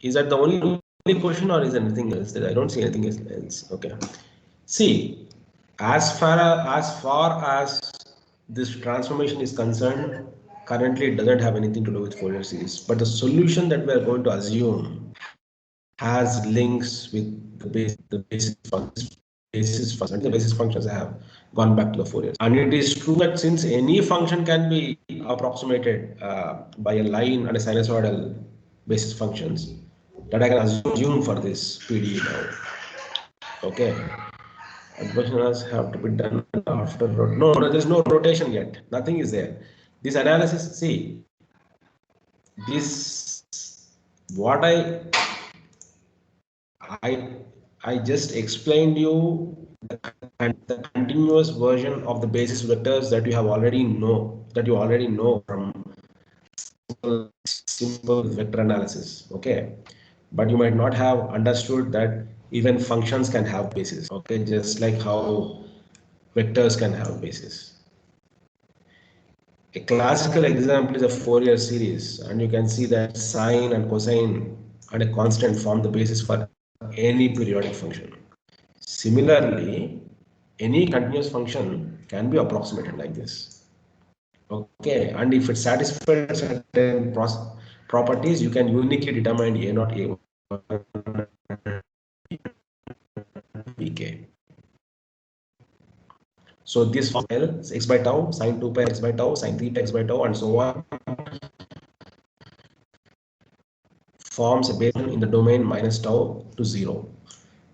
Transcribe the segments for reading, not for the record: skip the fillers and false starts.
Is that the only question, or is there anything else? That I don't see anything else. Okay. See, as far as this transformation is concerned, currently it doesn't have anything to do with Fourier series. But the solution that we are going to assume has links with the basis functions have gone back to the Fourier. And it is true that since any function can be approximated by a line and a sinusoidal basis functions, that I can assume for this PDE now. Okay. Adversaries have to be done after no, there's no rotation yet. Nothing is there. This analysis, see, this what I I just explained you the continuous version of the basis vectors that you already know from simple vector analysis. Okay, but you might not have understood that even functions can have basis. Okay, just like how vectors can have basis. A classical example is a Fourier series, and you can see that sine and cosine and a constant form the basis for any periodic function. Similarly, any continuous function can be approximated like this. Okay, and if it satisfies certain properties, you can uniquely determine a not a pk. So this form x by tau, sine 2 pi x by tau, sine theta x by tau, and so on, forms a basis in the domain minus tau to 0.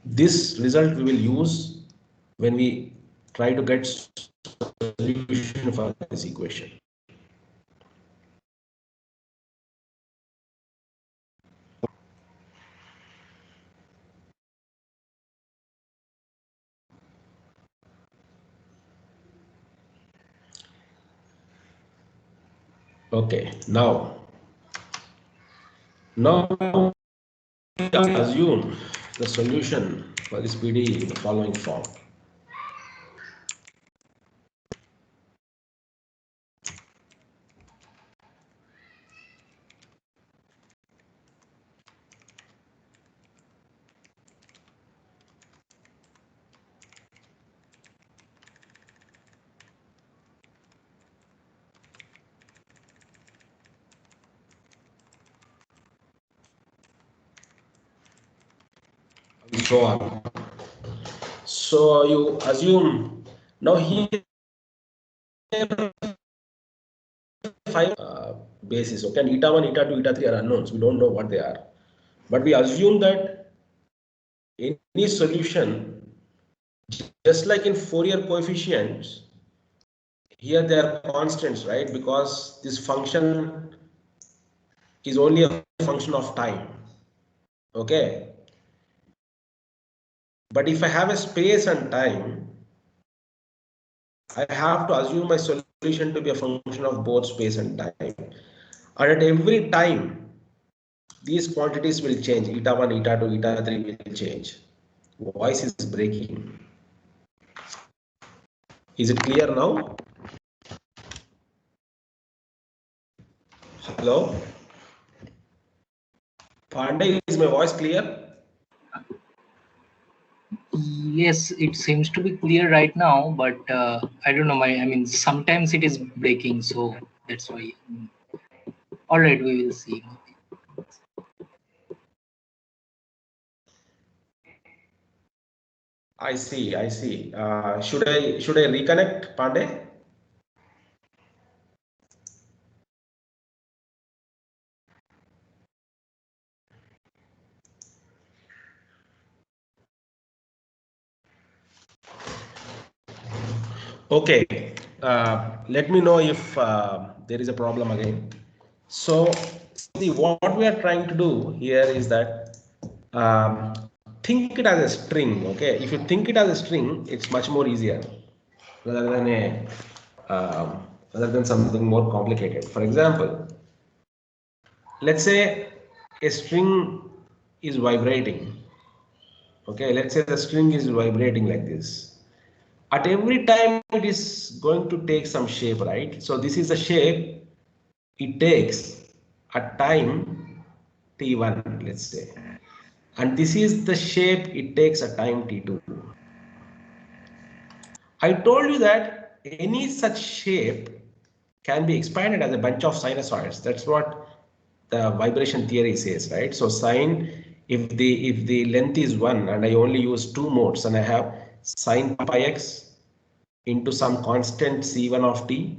This result we will use when we try to get solution for this equation. Okay, now assume the solution for this PDE in the following form. And so on. So you assume now here five bases. Okay, and eta 1, eta 2, eta 3 are unknowns. We don't know what they are. But we assume that any solution, just like in Fourier coefficients, here they are constants, right? Because this function is only a function of time. Okay. But if I have a space and time, I have to assume my solution to be a function of both space and time. And at every time, these quantities will change. Eta 1, eta 2, eta 3 will change. Voice is breaking. Is it clear now? Hello? Pandey, is my voice clear? Yes, it seems to be clear right now, but I don't know. I mean, sometimes it is breaking, so that's why. All right, we will see. I see. Should I reconnect, Pandey? Okay. Let me know if there is a problem again. So, see, what we are trying to do here is that think it as a string. Okay, if you think it as a string, it's much more easier rather than rather than something more complicated. For example, let's say a string is vibrating. Okay, let's say the string is vibrating like this. At every time it is going to take some shape, right? So this is the shape it takes at time t1, let's say, and this is the shape it takes at time t2. I told you that any such shape can be expanded as a bunch of sinusoids. That's what the vibration theory says, right? So sine, if the length is 1 and I only use 2 modes and I have sine pi x into some constant c1 of t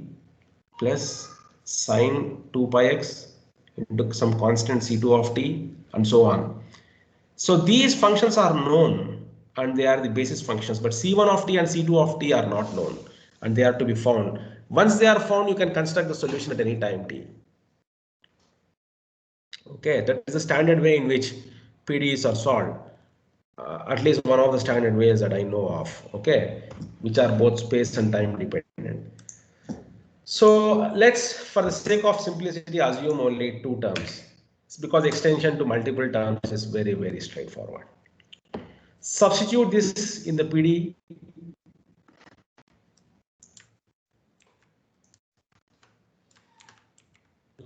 plus sine 2 pi x into some constant c2 of t and so on. So these functions are known and they are the basis functions, but C1 of t and C2 of t are not known and they are to be found. Once they are found, you can construct the solution at any time t. Okay, that is the standard way in which PDEs are solved. At least one of the standard ways that I know of, okay, which are both space and time dependent. So let's, for the sake of simplicity, assume only two terms. It's because extension to multiple terms is very, very straightforward. Substitute this in the PD.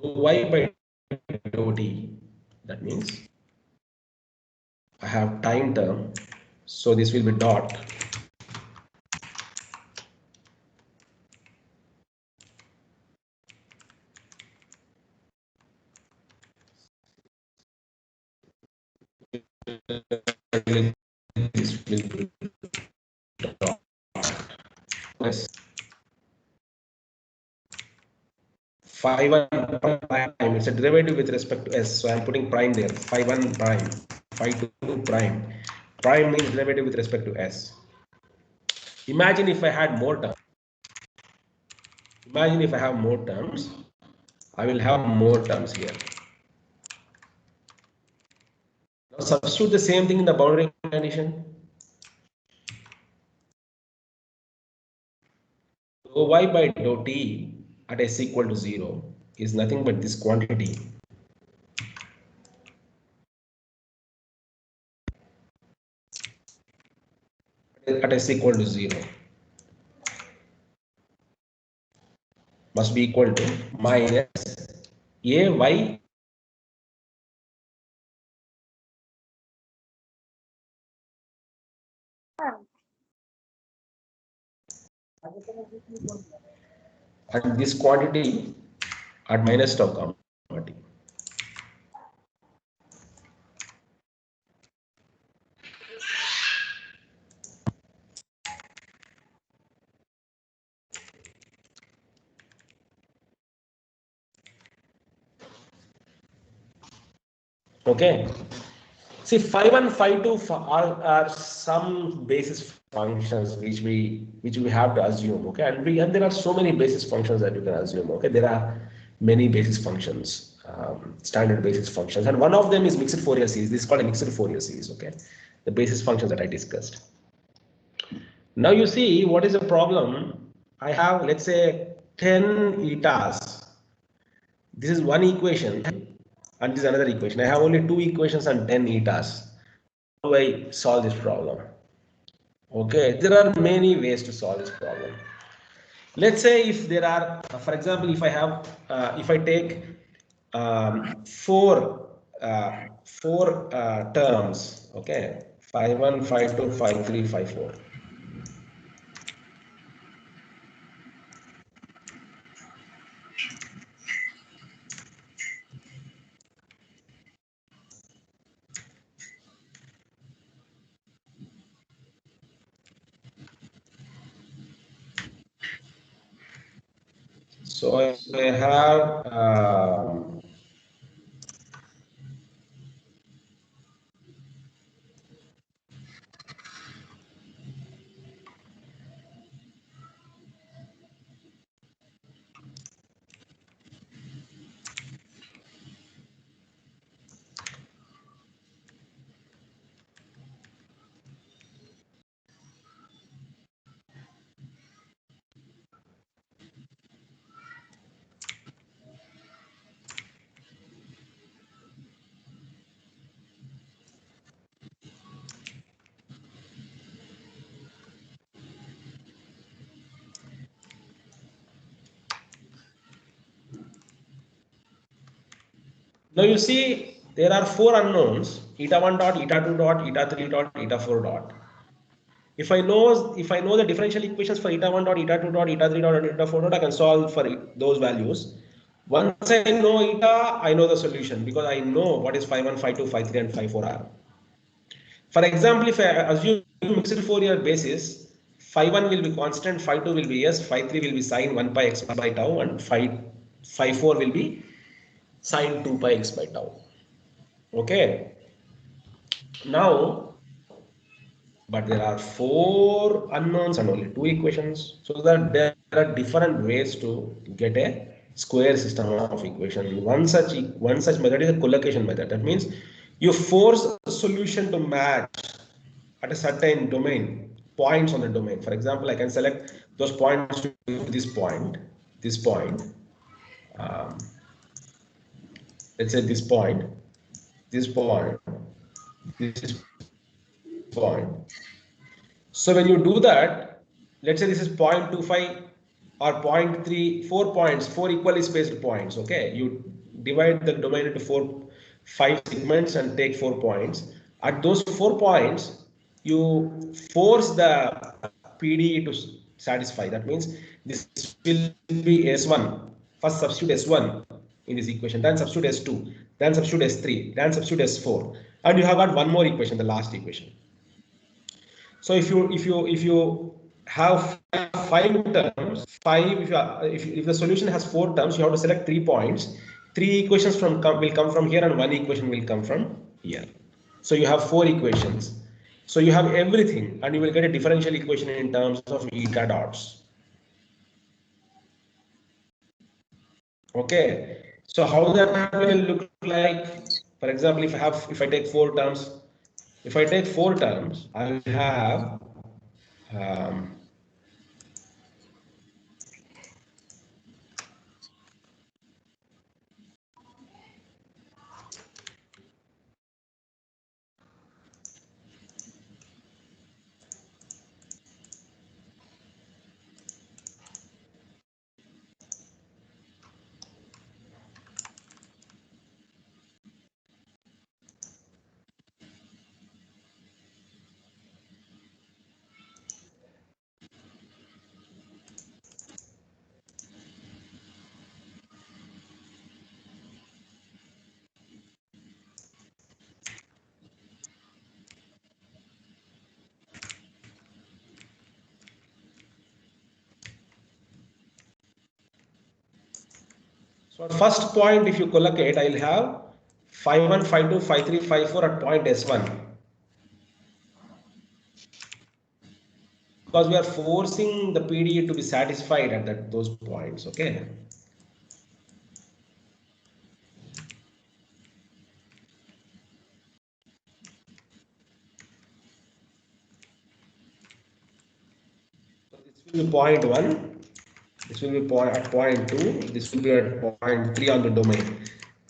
Y by dou t. That means I have time term. So this will be dot. This will be dot. Yes. Phi 1 prime, it's a derivative with respect to s, so I'm putting prime there. Phi 1 prime, phi 2 prime. Prime means derivative with respect to s. Imagine if I had more terms. Imagine if I have more terms, I will have more terms here. Now substitute the same thing in the boundary condition. Dou y by dou t at s equal to 0 is nothing but this quantity at s equal to 0 must be equal to minus a y and this quantity at minus tau gamma t. Okay. See, phi 1, phi 2 are some basis functions which we have to assume. Okay, and there are so many basis functions that you can assume. Okay, there are many basis functions, standard basis functions, and one of them is mixed Fourier series. This is called a mixed Fourier series. Okay, the basis functions that I discussed. Now you see what is the problem. I have, let's say, 10 etas. This is one equation and this is another equation. I have only two equations and 10 etas. How do I solve this problem? Okay, there are many ways to solve this problem. Let's say if there are, for example, if I take four terms, okay, phi 1, phi 2, phi 3, phi 4. So I have now you see there are four unknowns: eta 1 dot, eta 2 dot, eta 3 dot, eta 4 dot. If I know the differential equations for eta 1 dot, eta 2 dot, eta 3 dot, and eta 4 dot, I can solve for those values. Once I know eta, I know the solution because I know what is phi 1, phi 2, phi 3, and phi 4 are. For example, if I assume mixed Fourier basis, phi 1 will be constant, phi 2 will be s, phi 3 will be sine 1 pi x by tau, and phi 4 will be sine 2 pi x by tau. Okay. Now, but there are four unknowns and only two equations, so that there are different ways to get a square system of equation. One such method is a collocation method. That means you force a solution to match at a certain domain, points on the domain. For example, I can select those points to this point, um, let's say this point, this point, this point. So when you do that, let's say this is 0.25 or 0.3, 4 points, four equally spaced points. Okay, you divide the domain into five segments and take 4 points. At those 4 points, you force the PDE to satisfy. That means this will be S1. First substitute S1 in this equation, then substitute S2, then substitute S3, then substitute S4, and you have got one more equation, the last equation. So if you have five terms, if the solution has 4 terms, you have to select 3 points. 3 equations will come from here, and 1 equation will come from here. So you have 4 equations. So you have everything, and you will get a differential equation in terms of eta dots. Okay. So how that will look like? For example, if I take 4 terms, I will have um, so at first point, if you collocate, I'll have phi 1, phi 2, phi 3, phi 4 at point S1. Because we are forcing the PDE to be satisfied at those points. Okay. So this will be point 1. This will be at point 2. This will be at point 3 on the domain.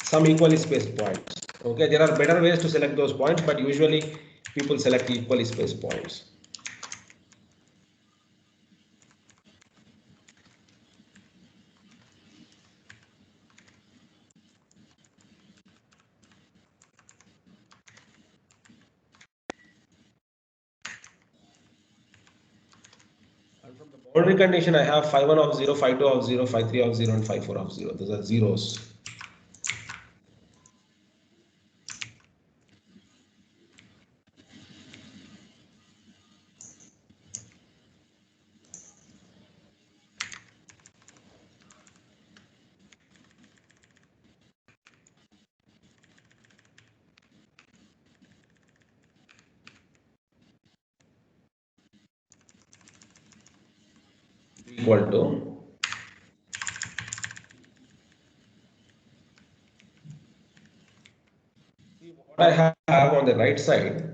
Some equally spaced points. Okay. There are better ways to select those points, but usually people select equally spaced points. And from the boundary condition, I have phi 1 of 0, phi 2 of 0, phi 3 of 0, and phi 4 of 0. Those are zeros. Equal to what I have on the right side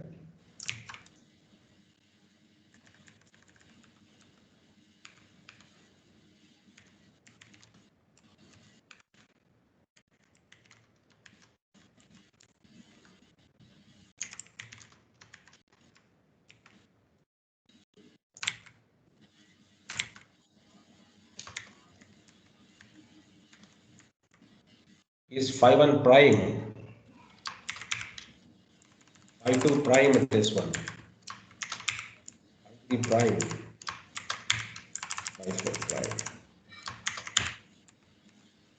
is phi 1 prime I2 prime it is 1. I3 prime. I4 prime.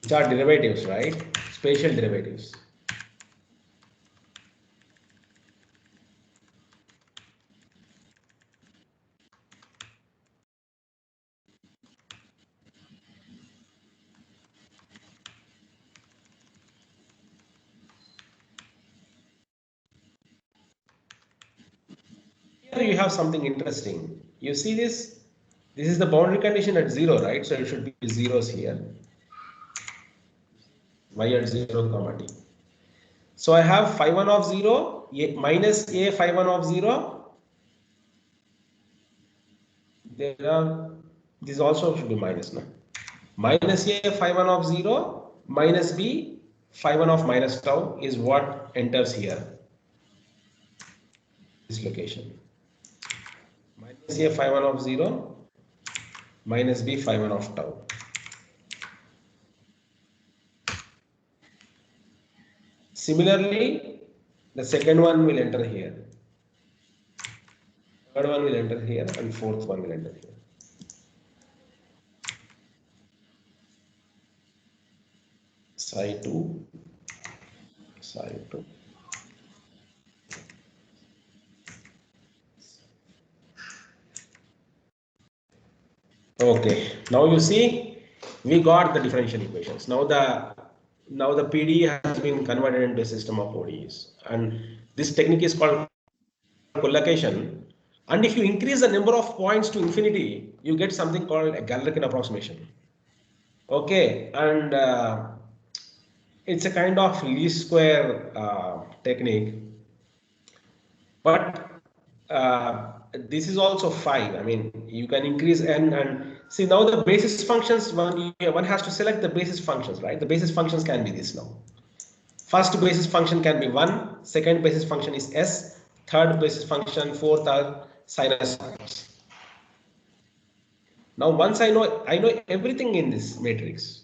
Which are derivatives, right? Spatial derivatives. Here you have something interesting. You see this? This is the boundary condition at 0, right? So it should be zeros here. Y at 0, comma t. So I have phi 1 of 0, minus a phi 1 of 0. There are, this also should be minus now. Minus a phi 1 of 0, minus b phi 1 of minus tau is what enters here, this location. Minus a phi 1 of 0, minus b phi 1 of tau. Similarly, the second one will enter here. Third one will enter here, and fourth one will enter here. Psi 2, psi 2. Okay, now you see we got the differential equations. Now the PDE has been converted into a system of ODEs, and this technique is called collocation. And if you increase the number of points to infinity, you get something called a Galerkin approximation. Okay, and it's a kind of least square technique, but this is also 5. I mean, you can increase n, and see now the basis functions, one has to select the basis functions, right? The basis functions can be this now. First basis function can be 1, second basis function is s, third basis function, fourth are sinus. Now once I know everything in this matrix,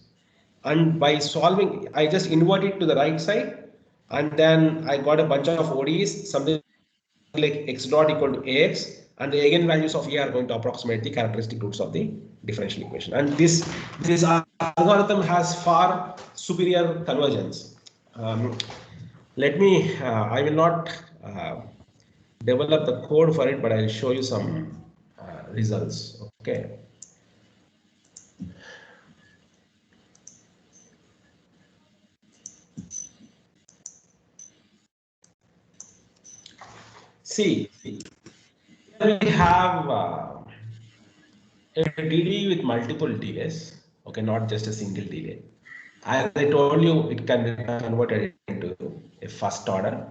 and by solving I just invert it to the right side, and then I got a bunch of ODEs, something like x dot equal to ax, and the eigenvalues of a are going to approximate the characteristic roots of the differential equation. And this algorithm has far superior convergence. Let me I will not develop the code for it, but I will show you some results. Okay. See, here we have a DD with multiple delays, okay, not just a single delay. As I told you, it can be converted into a first order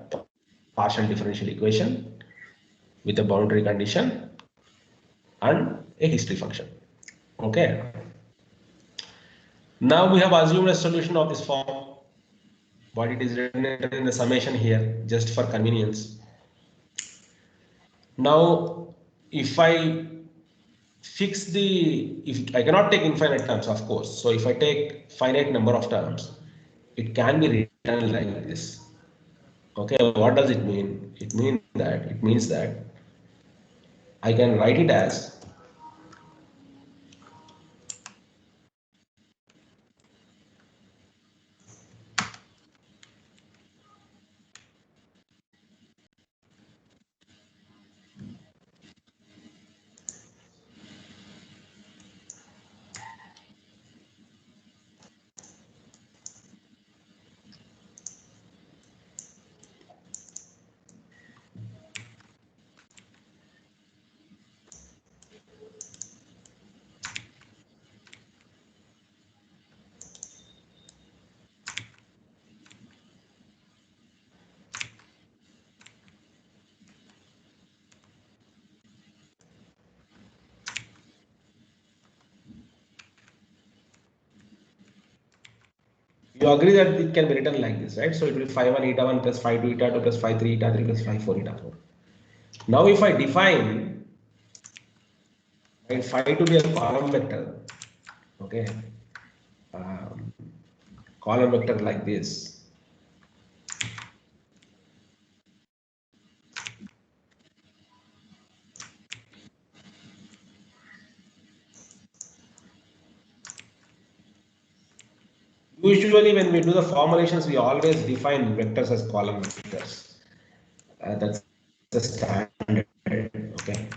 partial differential equation with a boundary condition and a history function. Okay. Now we have assumed a solution of this form, but it is written in the summation here just for convenience. Now, if I fix if I cannot take infinite terms, of course. So if I take finite number of terms, it can be written like this. Okay, what does it mean? It means that I can write it as you agree that it can be written like this, right? So it will be phi 1 eta 1 plus phi 2 eta 2 plus phi 3 eta 3 plus phi 4 eta 4. Now if I define phi to be a column vector, okay, column vector like this, usually when we do the formulations, we always define vectors as column vectors. That's the standard. Okay.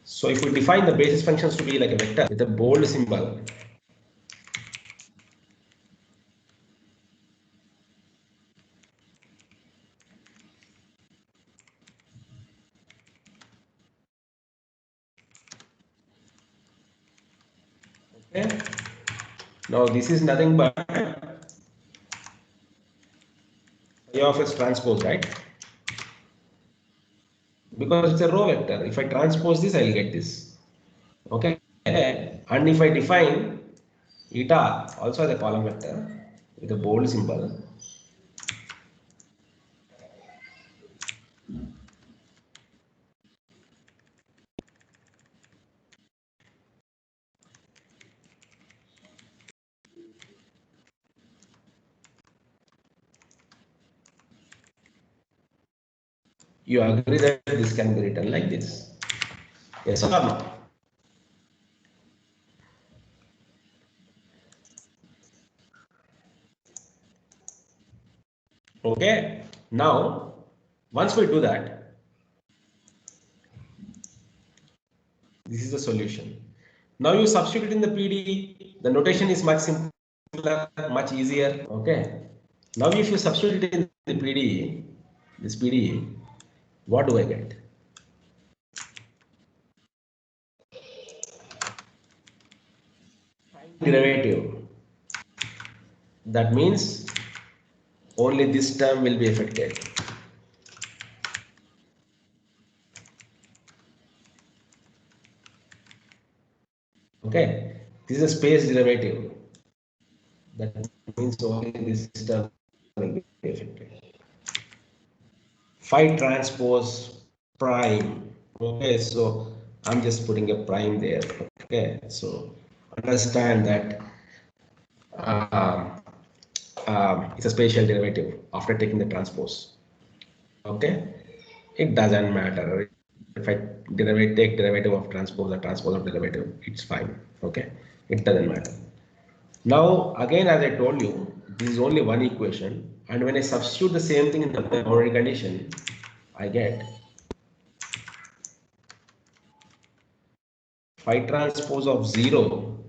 So if we define the basis functions to be like a vector with a bold symbol, okay. Now this is nothing but phi of s transpose, right? Because it's a row vector. If I transpose this, I'll get this. Okay. And if I define eta also as a column vector with a bold symbol, you agree that this can be written like this? Yes or no? Okay. Now, once we do that, this is the solution. Now you substitute in the PDE, the notation is much simpler, much easier. Okay. Now if you substitute it in the PDE, this PDE, what do I get? Derivative. That means only this term will be affected. Okay. This is a space derivative. That means only this term will be affected. Phi transpose prime. Okay, so I'm just putting a prime there. Okay, so understand that it's a spatial derivative after taking the transpose. Okay, it doesn't matter if I take derivative of transpose or transpose of derivative, it's fine. Okay, it doesn't matter. Now again, as I told you, this is only one equation, and when I substitute the same thing in the boundary condition, I get phi transpose of 0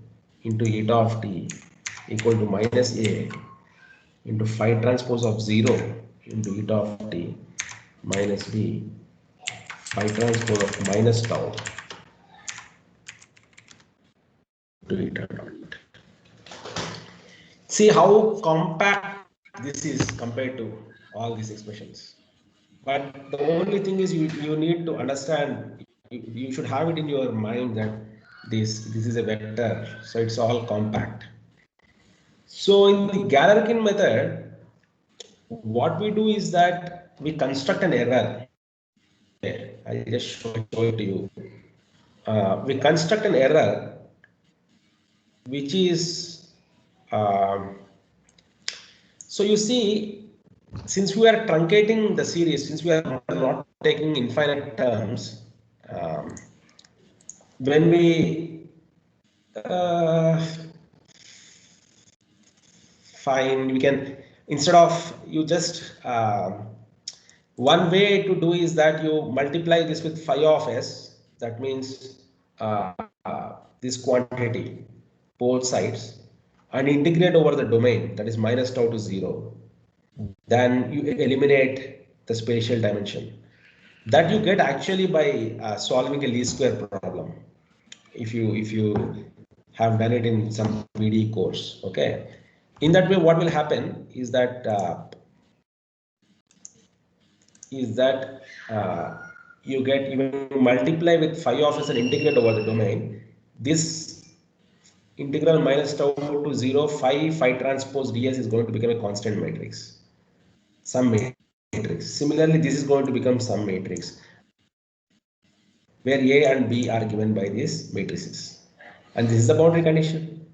into eta of t equal to minus a into phi transpose of 0 into eta of t minus b phi transpose of minus tau to eta dot. See how compact this is compared to all these expressions. But the only thing is you need to understand, you should have it in your mind that this is a vector, so it's all compact. So in the Galerkin method, what we do is that we construct an error. I just show it to you. We construct an error which is so you see, since we are truncating the series, since we are not taking infinite terms, when we fine, we can, instead of you just one way to do is that you multiply this with phi of s, that means this quantity, both sides, and integrate over the domain, that is minus tau to 0. Then you eliminate the spatial dimension. That you get actually by solving a least square problem. If you have done it in some PDE course, okay. In that way, what will happen is that you get, even multiply with phi of s and integrate over the domain. This integral minus tau to 0 phi transpose ds is going to become a constant matrix, some matrix. Similarly, this is going to become some matrix where A and B are given by these matrices, and this is the boundary condition.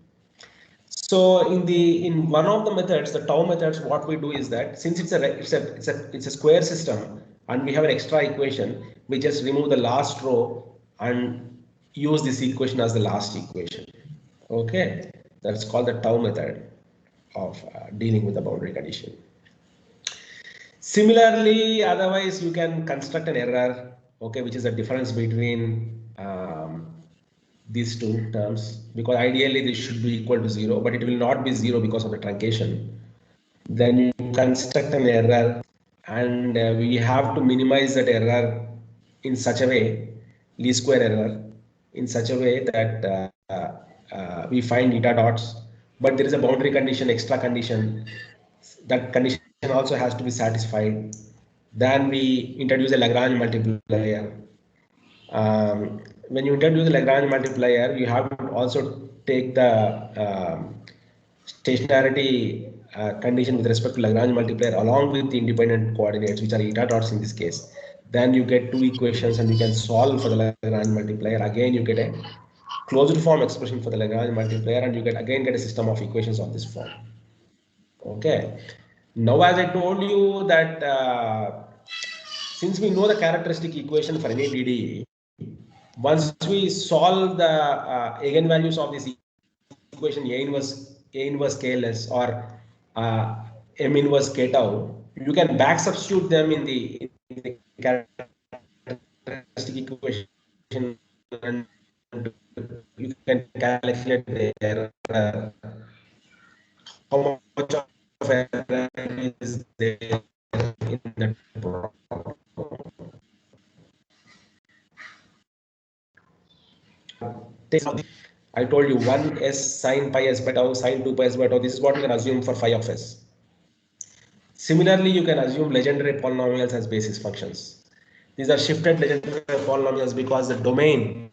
So in one of the methods, the tau methods, what we do is that since it's a square system and we have an extra equation, we just remove the last row and use this equation as the last equation. Okay, that's called the tau method. of dealing with the boundary condition. Similarly, otherwise you can construct an error, okay, which is the difference between these two terms, because ideally this should be equal to 0, but it will not be 0 because of the truncation. Then you construct an error, and we have to minimize that error in such a way, least square error, in such a way that we find eta dots, but there is a boundary condition, extra condition. That condition also has to be satisfied. Then we introduce a Lagrange multiplier. When you introduce a Lagrange multiplier, you have to also take the stationarity condition with respect to Lagrange multiplier along with the independent coordinates, which are eta dots in this case. Then you get two equations and you can solve for the Lagrange multiplier. Again, you get a closed form expression for the Lagrange multiplier, and you get a system of equations of this form. Okay. Now, as I told you that since we know the characteristic equation for any DDE, once we solve the eigenvalues of this equation A inverse KLS or M inverse K tau, you can back substitute them in the characteristic equation, and you can calculate the error. How much of error is there in that problem? I told you 1s sine pi s by tau sine 2 pi s by tau. This is what we can assume for phi of s. Similarly, you can assume legendary polynomials as basis functions. These are shifted legendary polynomials because the domain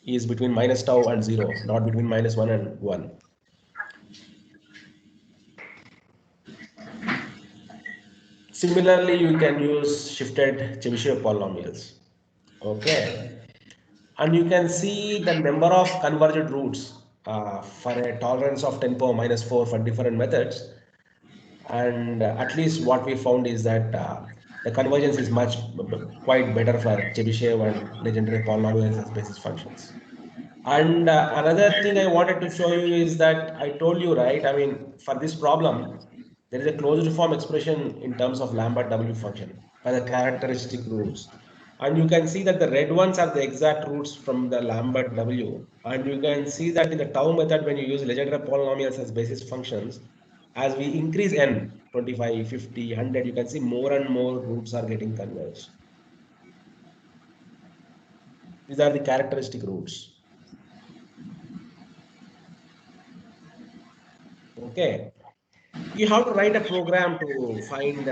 is between minus tau and 0, not between minus 1 and 1. Similarly, you can use shifted Chebyshev polynomials. Okay. And you can see the number of convergent roots for a tolerance of 10 power minus 4 for different methods. And at least what we found is that the convergence is quite better for Chebyshev and legendary polynomials as basis functions. And another thing I wanted to show you is that I told you, right? I mean, for this problem, there is a closed form expression in terms of Lambert W function for the characteristic roots. And you can see that the red ones are the exact roots from the Lambert W. And you can see that in the tau method, when you use legendary polynomials as basis functions, as we increase n, 25, 50, 100, you can see more and more roots are getting converged. These are the characteristic roots. Okay. You have to write a program to find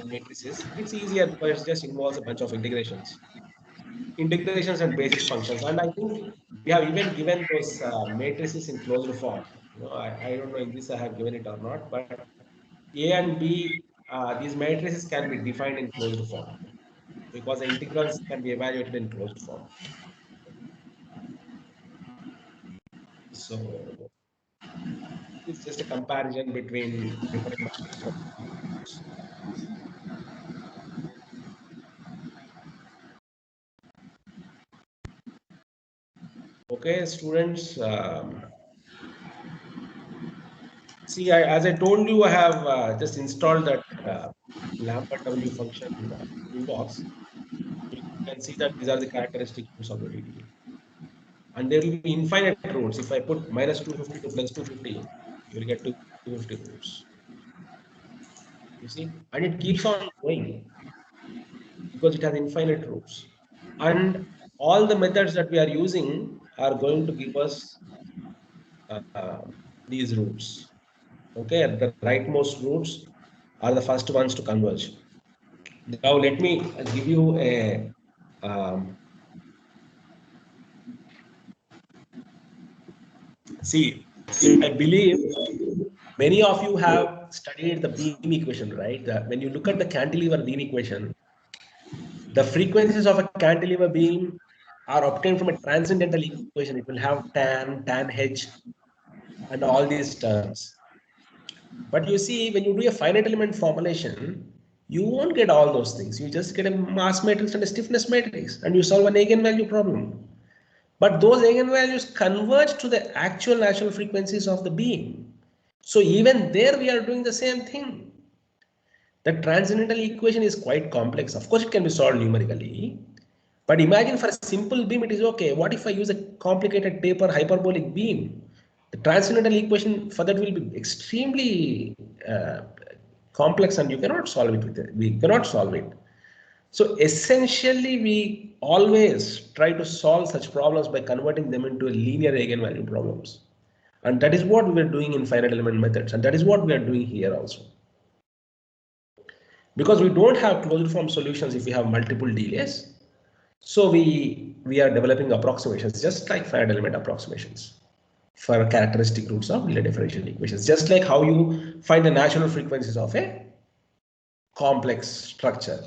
matrices. It's easier because it just involves a bunch of integrations and basis functions. And I think we have even given those matrices in closed form. You know, I don't know in this I have given it or not, but A and B, these matrices can be defined in closed form because the integrals can be evaluated in closed form. So it's just a comparison between different matrices. Okay, students. See, as I told you, I have just installed that Lambert W function toolbox. You can see that these are the characteristic roots of the DDE. And there will be infinite roots. If I put minus 250 to plus 250, you will get to 250 roots. You see, and it keeps on going because it has infinite roots. And all the methods that we are using are going to give us these roots. Okay, the rightmost roots are the first ones to converge. Now let me give you a see. I believe many of you have studied the beam equation, right? When you look at the cantilever beam equation, the frequencies of a cantilever beam are obtained from a transcendental equation. It will have tan h, and all these terms. But you see, when you do a finite element formulation, you won't get all those things. You just get a mass matrix and a stiffness matrix, and you solve an eigenvalue problem. But those eigenvalues converge to the actual natural frequencies of the beam. So even there we are doing the same thing. The transcendental equation is quite complex. Of course, it can be solved numerically. But imagine for a simple beam, it is okay. What if I use a complicated taper hyperbolic beam? The transcendental equation for that will be extremely complex, and you cannot solve it with it. We cannot solve it. So essentially, we always try to solve such problems by converting them into linear eigenvalue problems. And that is what we are doing in finite element methods. And that is what we are doing here also. Because we don't have closed form solutions if we have multiple delays. So we are developing approximations just like finite element approximations for characteristic roots of linear differential equations, just like how you find the natural frequencies of a complex structure.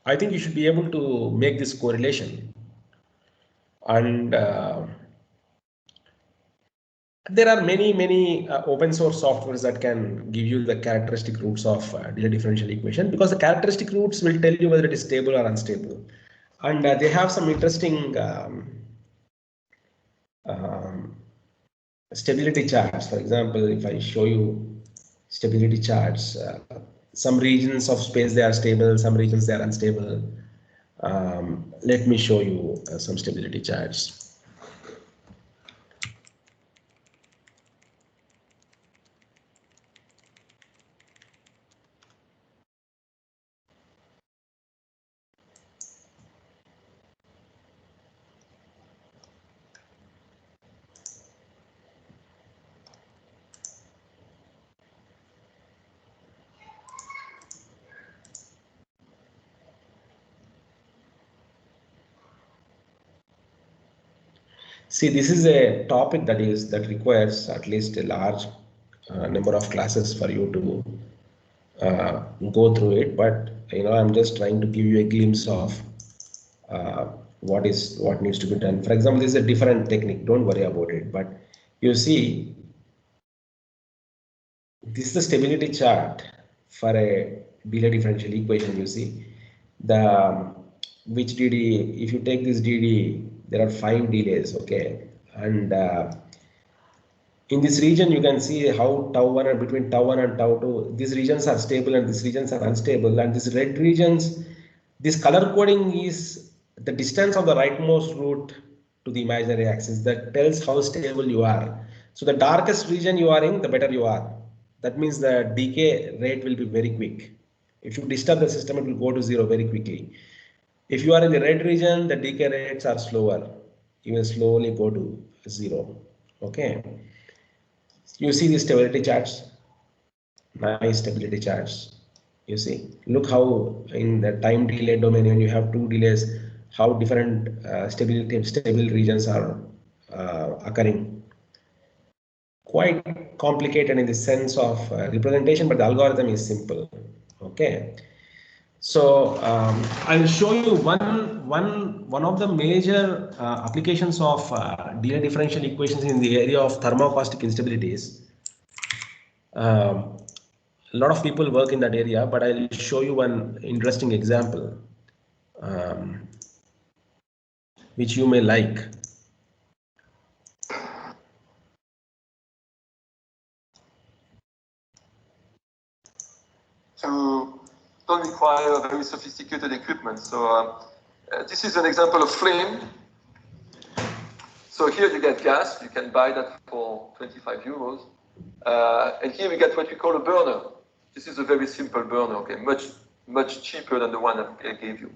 I think you should be able to make this correlation. And there are many open source softwares that can give you the characteristic roots of linear differential equation, because the characteristic roots will tell you whether it is stable or unstable. And they have some interesting stability charts. For example, if I show you stability charts, some regions of space they are stable, some regions they are unstable. Let me show you some stability charts. See, this is a topic that requires at least a large number of classes for you to go through it. But I'm just trying to give you a glimpse of what needs to be done. For example, this is a different technique. Don't worry about it. But you see, this is the stability chart for a linear differential equation. You see the which DD. If you take this DD, there are 5 delays. Okay, and in this region, you can see how tau 1 and between tau 1 and tau 2, these regions are stable and these regions are unstable. And these red regions, this color coding is the distance of the rightmost root to the imaginary axis that tells how stable you are. So the darkest region you are in, the better you are. That means the decay rate will be very quick. If you disturb the system, it will go to 0 very quickly. If you are in the red region, the decay rates are slower. You will slowly go to 0. Okay. You see the stability charts, nice stability charts. You see, look how in the time delay domain, when you have 2 delays, how different stable regions are occurring. Quite complicated in the sense of representation, but the algorithm is simple. Okay. So I'll show you one of the major applications of linear differential equations in the area of thermoacoustic instabilities. A lot of people work in that area, but I'll show you one interesting example, which you may like. To don't require very sophisticated equipment. So this is an example of flame. So here you get gas. You can buy that for 25 euros. And here we get what we call a burner. This is a very simple burner, okay, much cheaper than the one that I gave you.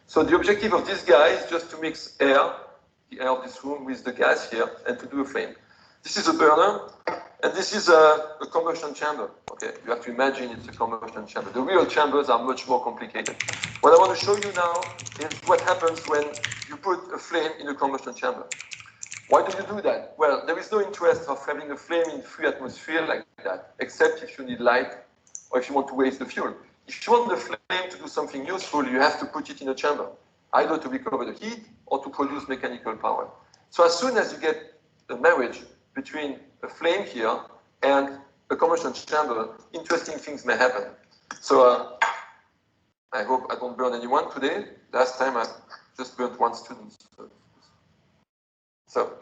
So the objective of this guy is just to mix air, the air of this room, with the gas here, and to do a flame. This is a burner, and this is a combustion chamber. Okay, you have to imagine it's a combustion chamber. The real chambers are much more complicated. What I want to show you now is what happens when you put a flame in a combustion chamber. Why do you do that? Well, there is no interest of having a flame in free atmosphere like that, except if you need light or if you want to waste the fuel. If you want the flame to do something useful, you have to put it in a chamber, either to recover the heat or to produce mechanical power. So as soon as you get a marriage between a flame here and a combustion chamber, interesting things may happen. So I hope I don't burn anyone today. Last time I just burnt one student. So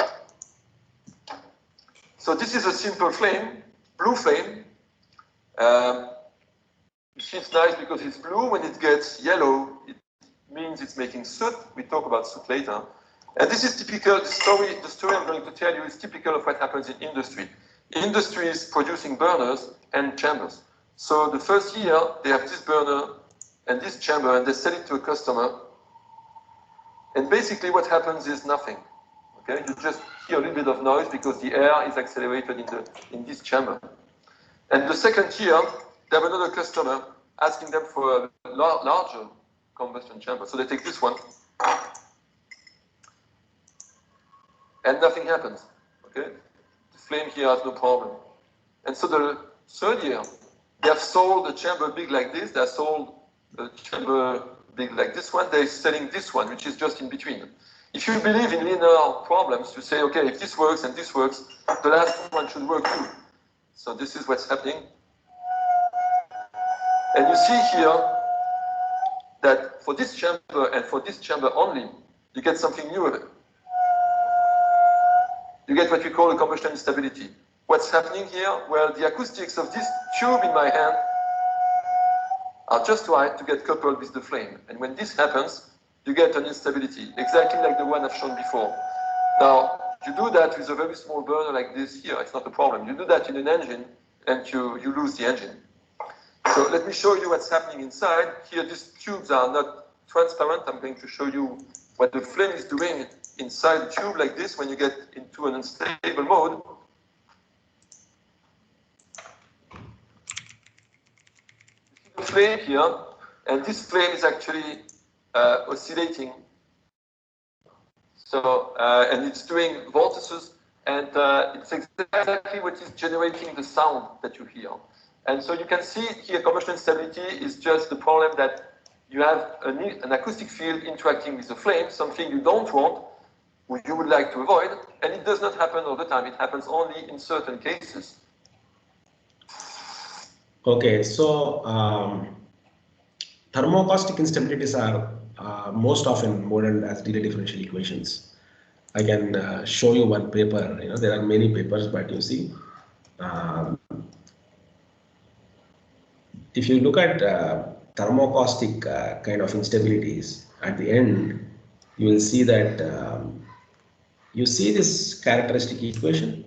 So this is a simple flame, blue flame. You see it's nice because it's blue. When it gets yellow, it means it's making soot. We talk about soot later. And this is typical, the story I'm going to tell you is typical of what happens in industry. Industry is producing burners and chambers. So the first year, they have this burner and this chamber, and they sell it to a customer. And basically what happens is nothing. Okay, you just hear a little bit of noise because the air is accelerated in this chamber. And the second year, they have another customer asking them for a larger combustion chamber. So they take this one, and nothing happens. Okay, the flame here has no problem. And so the third year, they have sold a chamber big like this. They have sold a chamber big like this one. They're selling this one, which is just in between. If you believe in linear problems, you say, okay, if this works and this works, the last one should work too. So this is what's happening. And you see here that for this chamber and for this chamber only, you get something new. You get what we call a combustion instability. What's happening here? Well, the acoustics of this tube in my hand are just right to get coupled with the flame. And when this happens, you get an instability, exactly like the one I've shown before. Now, you do that with a very small burner like this here, it's not a problem. You do that in an engine, and you lose the engine. So let me show you what's happening inside. Here, these tubes are not transparent. I'm going to show you what the flame is doing inside the tube like this when you get into an unstable mode. You see the flame here, and this flame is actually oscillating. So, and it's doing vortices, and it's exactly what is generating the sound that you hear. And so you can see here combustion stability is just the problem that you have an acoustic field interacting with the flame, something you don't want, which you would like to avoid, and it does not happen all the time. It happens only in certain cases. Okay, so thermoacoustic instabilities are most often modeled as delay differential equations. I can show you one paper. You know, there are many papers, but you see, if you look at thermoacoustic kind of instabilities, at the end, you will see that you see this characteristic equation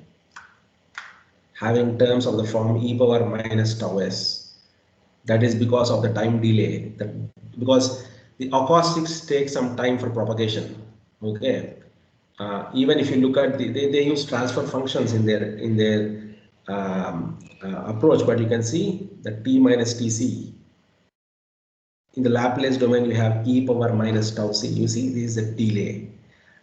having terms of the form e power minus tau s. That is because of the time delay. Because the acoustics take some time for propagation. Okay. Even if you look at they use transfer functions in their approach, but you can see that t minus tc. In the Laplace domain, you have e power minus tau c. You see, this is a delay,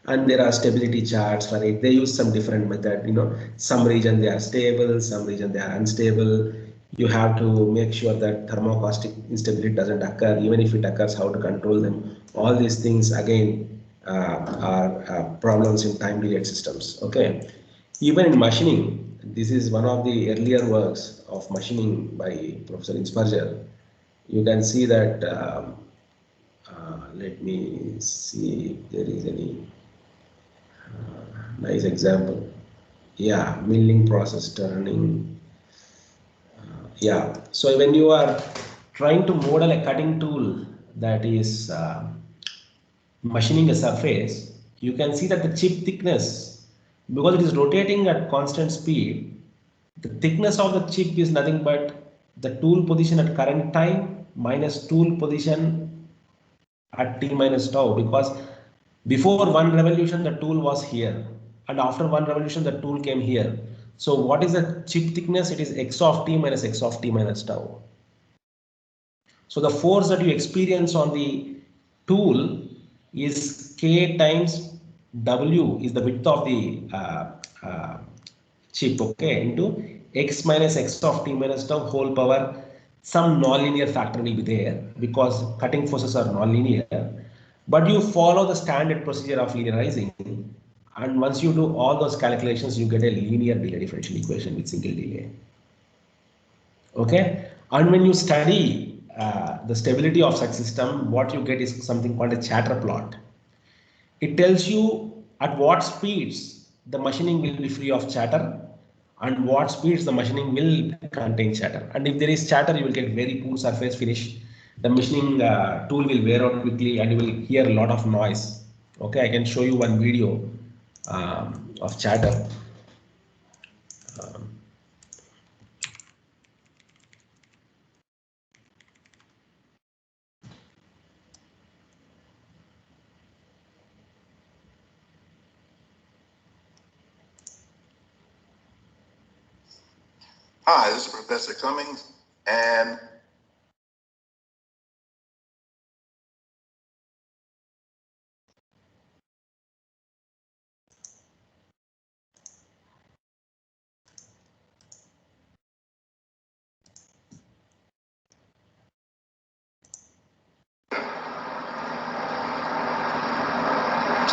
and there are stability charts for it. They use some different method. You know, some region they are stable, some region they are unstable. You have to make sure that thermoacoustic instability doesn't occur. Even if it occurs, how to control them. All these things again are problems in time delayed systems. Okay, even in machining, this is one of the earlier works of machining by Professor Insperger. You can see that. Let me see if there is any nice example. Yeah, milling process, turning. Yeah, so when you are trying to model a cutting tool that is machining a surface, you can see that the chip thickness, because it is rotating at constant speed, the thickness of the chip is nothing but the tool position at current time minus tool position at t minus tau, because before one revolution the tool was here, and after one revolution the tool came here. So what is the chip thickness? It is x of t minus tau. So the force that you experience on the tool is k times w is the width of the chip, okay, into x minus x of t minus tau whole power. Some nonlinear factor will be there because cutting forces are nonlinear, but you follow the standard procedure of linearizing, and once you do all those calculations, you get a linear delay differential equation with single delay. Okay, and when you study the stability of such system, what you get is something called a chatter plot. It tells you at what speeds the machining will be free of chatter, and what speeds the machining will contain chatter. And if there is chatter, you will get very poor surface finish. The machining tool will wear out quickly and you will hear a lot of noise. Okay, I can show you one video of chatter. Um, Hi, this is Professor Cummings, and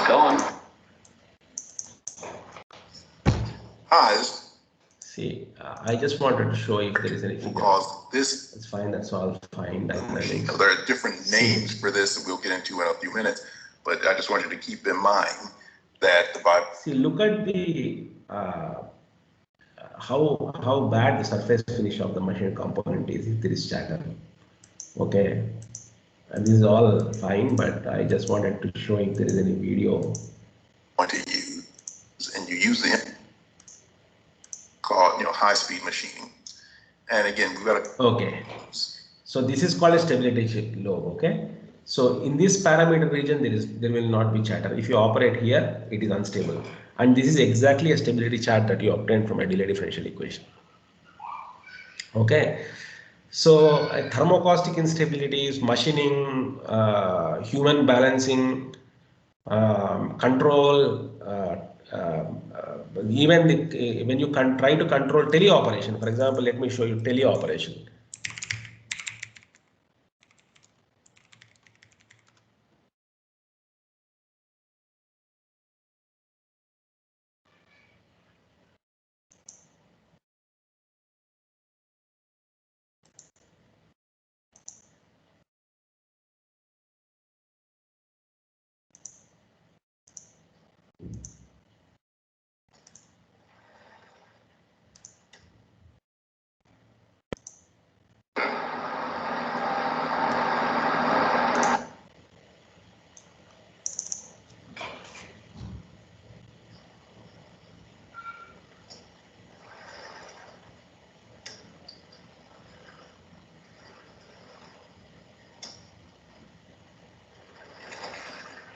Go on. hi, this See, I just wanted to show if there is any will figure. cause this. It's fine, that's all fine. Dynamics. Now, there are different names for this that we'll get into in a few minutes, but I just want you to keep in mind that the Bible. See, look at the how bad the surface finish of the machine component is if there is chatter. Okay, and this is all fine, but I just wanted to show if there is any video. Want to use, and you use them called high-speed machining, and again we've got to. Okay, so this is called a stability lobe. Okay, so in this parameter region there will not be chatter. If you operate here, it is unstable, and this is exactly a stability chart that you obtain from a delay differential equation. Okay, so thermocaustic instabilities, machining, human balancing, control, even when you try to control teleoperation. For example, let me show you teleoperation.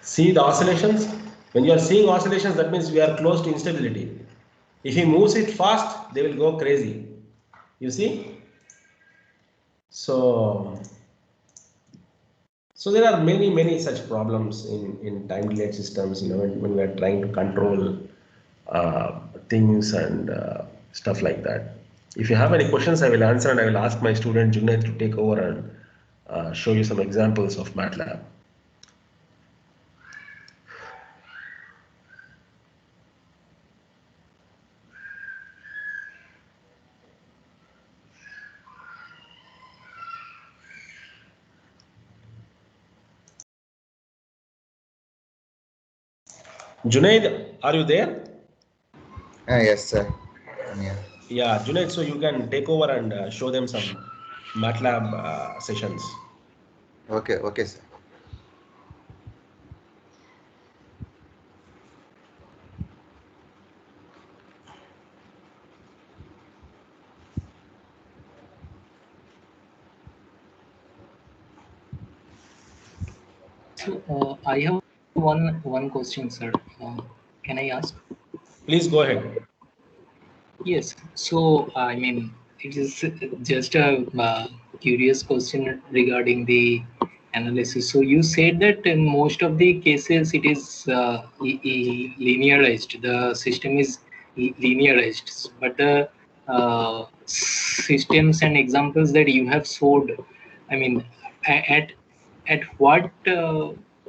See the oscillations? When you are seeing oscillations, that means we are close to instability. If he moves it fast, they will go crazy. You see? So there are many such problems in time delayed systems, when we are trying to control things and stuff like that. If you have any questions, I will answer, and I will ask my student Junaid to take over and show you some examples of MATLAB. Junaid, are you there? Yes, sir. Yeah. Yeah, Junaid, so you can take over and show them some MATLAB sessions. Okay, okay, sir. So I have one question, sir. Can I ask? Please go ahead. Yes. So I mean, it is just a curious question regarding the analysis. So you said that in most of the cases it is linearized. The system is linearized, but the systems and examples that you have showed, I mean, at what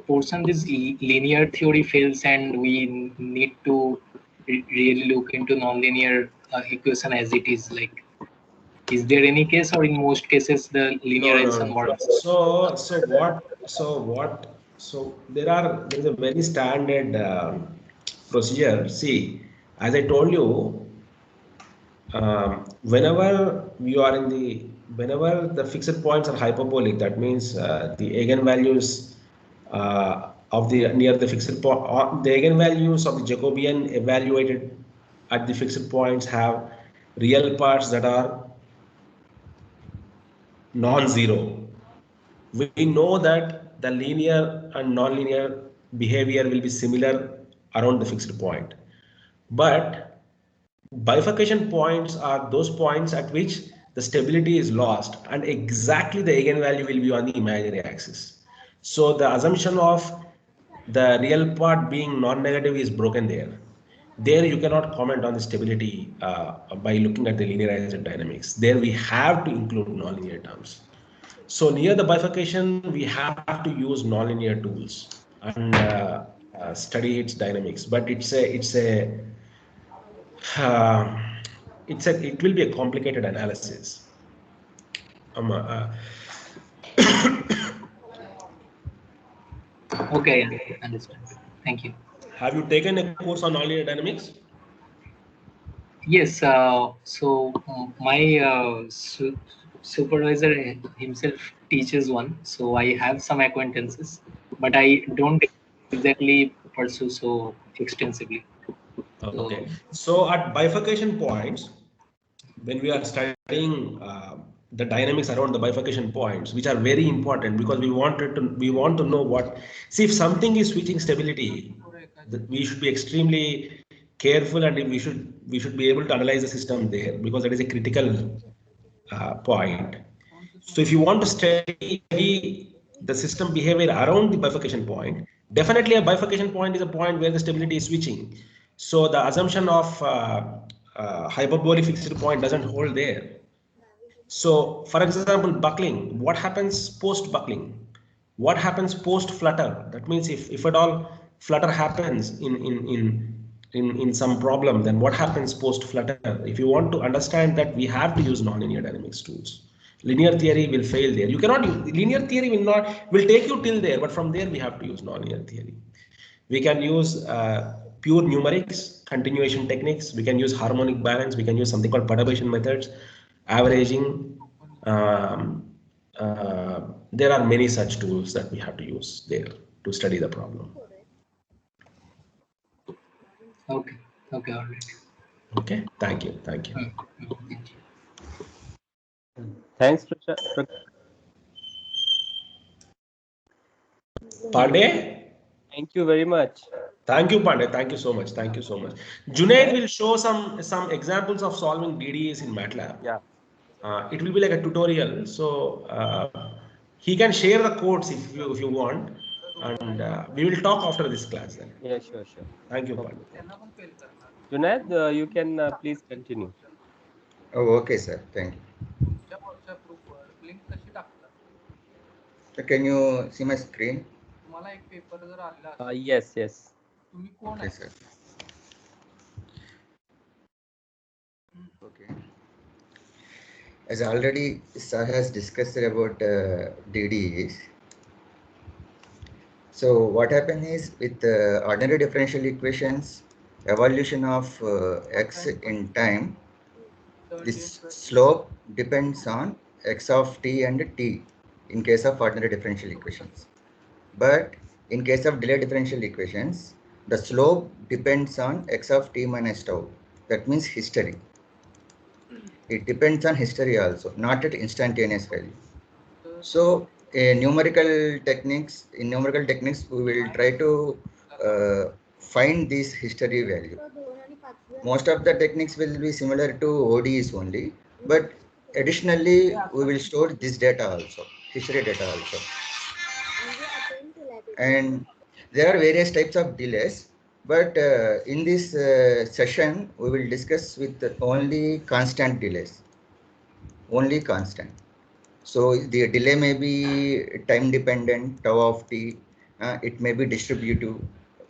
portion this linear theory fails, and we need to really look into nonlinear equation as it is. Like, is there any case, or in most cases the linearization works? So there is a very standard procedure. See, as I told you, whenever the fixed points are hyperbolic, that means the eigenvalues of the near the fixed point, the eigenvalues of the Jacobian evaluated at the fixed points have real parts that are non-zero. We know that the linear and non-linear behavior will be similar around the fixed point, but bifurcation points are those points at which the stability is lost and exactly the eigenvalue will be on the imaginary axis. So the assumption of the real part being non-negative is broken there. There you cannot comment on the stability by looking at the linearized dynamics. There we have to include nonlinear terms. So near the bifurcation, we have to use nonlinear tools and study its dynamics. But uh, it will be a complicated analysis. Okay, I understand. Thank you. Have you taken a course on nonlinear dynamics? Yes, so my supervisor himself teaches one, so I have some acquaintances, but I don't exactly pursue so extensively. Okay. So at bifurcation points, when we are studying the dynamics around the bifurcation points, which are very important because we want to know what, see if something is switching stability, we should be extremely careful and we should be able to analyze the system there because that is a critical point. So if you want to study the system behavior around the bifurcation point, definitely a bifurcation point is a point where the stability is switching. So the assumption of hyperbolic fixed point doesn't hold there. So for example, buckling, what happens post buckling? What happens post flutter? That means if at all flutter happens in some problem, then what happens post flutter? If you want to understand that, we have to use nonlinear dynamics tools. Linear theory will fail there. You cannot use linear theory will take you till there, but from there we have to use nonlinear theory. We can use pure numerics, continuation techniques. We can use harmonic balance. We can use something called perturbation methods, averaging. There are many such tools that we have to use there to study the problem. Okay, okay, all right. Okay, thank you. Thank you. Thanks, Pandey? Thank you very much. Thank you, Pandey. Thank you so much. Thank you so much. Junaid will show some examples of solving DDEs in MATLAB. Yeah. It will be like a tutorial, so he can share the codes if you want, and we will talk after this class then. Yeah, sure. Thank you, Okay. Pandey. Junaid, you can please continue. Oh, okay, sir. Thank you. So can you see my screen? Yes. Okay, sir. Okay. As already sir has discussed about DDEs. So what happens is with ordinary differential equations, evolution of x in time, this slope depends on x of t and t in case of ordinary differential equations. But in case of delay differential equations, the slope depends on x of t minus tau. That means history. It depends on history also, not at instantaneous value. So in numerical techniques, we will try to find this history value. Most of the techniques will be similar to ODEs only, but additionally we will store this data also, history data also. And there are various types of delays, but in this session we will discuss with only constant delays, only constant. So the delay may be time dependent, tau of t, it may be distributive.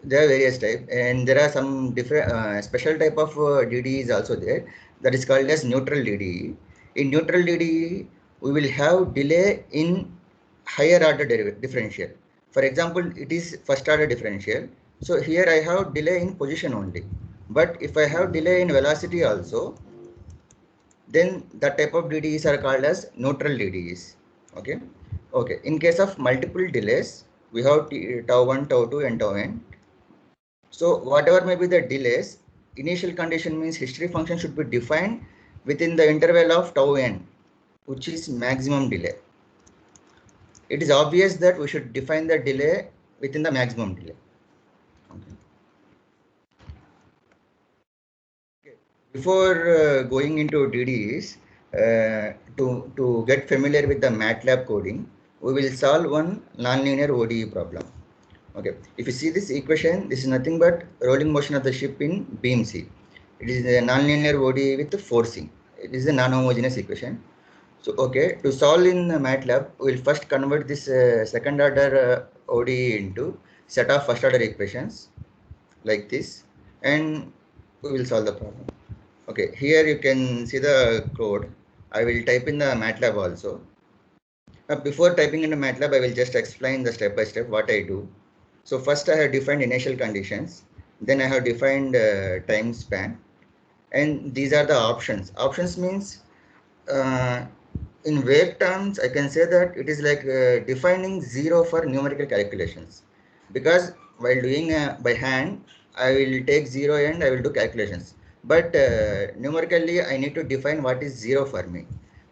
There are various types, and there are some different special type of DDE is also there, that is called as neutral DDE. In neutral DDE, we will have delay in higher order differential. For example, it is first order differential. So here I have delay in position only. But if I have delay in velocity also, then that type of DDEs are called as neutral DDEs. Okay. Okay. In case of multiple delays, we have tau 1, tau 2, and tau n. So whatever may be the delays, initial condition means history function should be defined within the interval of tau n, which is maximum delay. It is obvious that we should define the delay within the maximum delay. Okay. Before going into DDEs, to get familiar with the MATLAB coding, we will solve one nonlinear ODE problem. Okay, if you see this equation, this is nothing but rolling motion of the ship in beam C. It is a nonlinear ODE with forcing. It is a non-homogeneous equation. So, okay, to solve in MATLAB, we will first convert this second order ODE into set of first order equations like this, and we will solve the problem. Okay, here you can see the code. I will type in the MATLAB also. Before typing into MATLAB, I will just explain the step by step what I do. So first I have defined initial conditions, then I have defined time span, and these are the options. Options means in wave terms, I can say that it is like defining zero for numerical calculations, because while doing by hand, I will take zero and I will do calculations. But numerically, I need to define what is zero for me.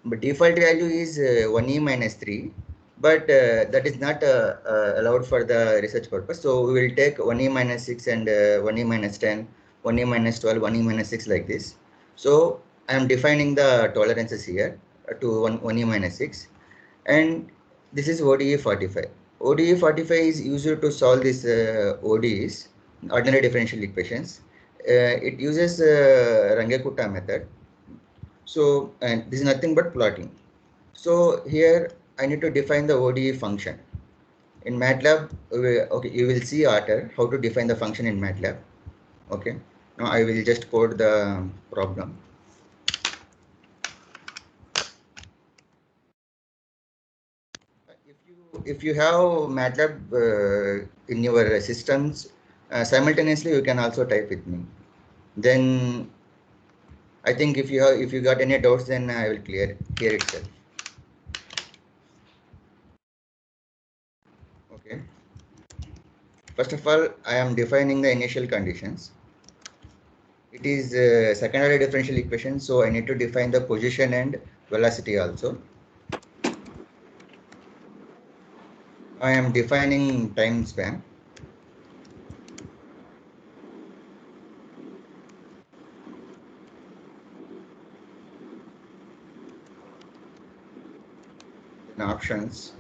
But default value is 1e minus 3, but that is not allowed for the research purpose. So we will take 1e minus 6 and 1e minus 10, 1e minus 12, 1e minus 6 like this. So I am defining the tolerances here to 1e minus 6, and this is ODE 45. ODE 45 is used to solve these ODEs, ordinary differential equations. It uses Runge-Kutta method. So, and this is nothing but plotting. So here I need to define the ODE function. In MATLAB, okay, you will see after how to define the function in MATLAB. Okay, now I will just code the problem. If you have MATLAB in your systems, simultaneously you can also type with me. Then I think if you got any doubts, then I will clear here itself. Okay. First of all, I am defining the initial conditions. It is a second order differential equation, so I need to define the position and velocity also. I am defining time span. Then options.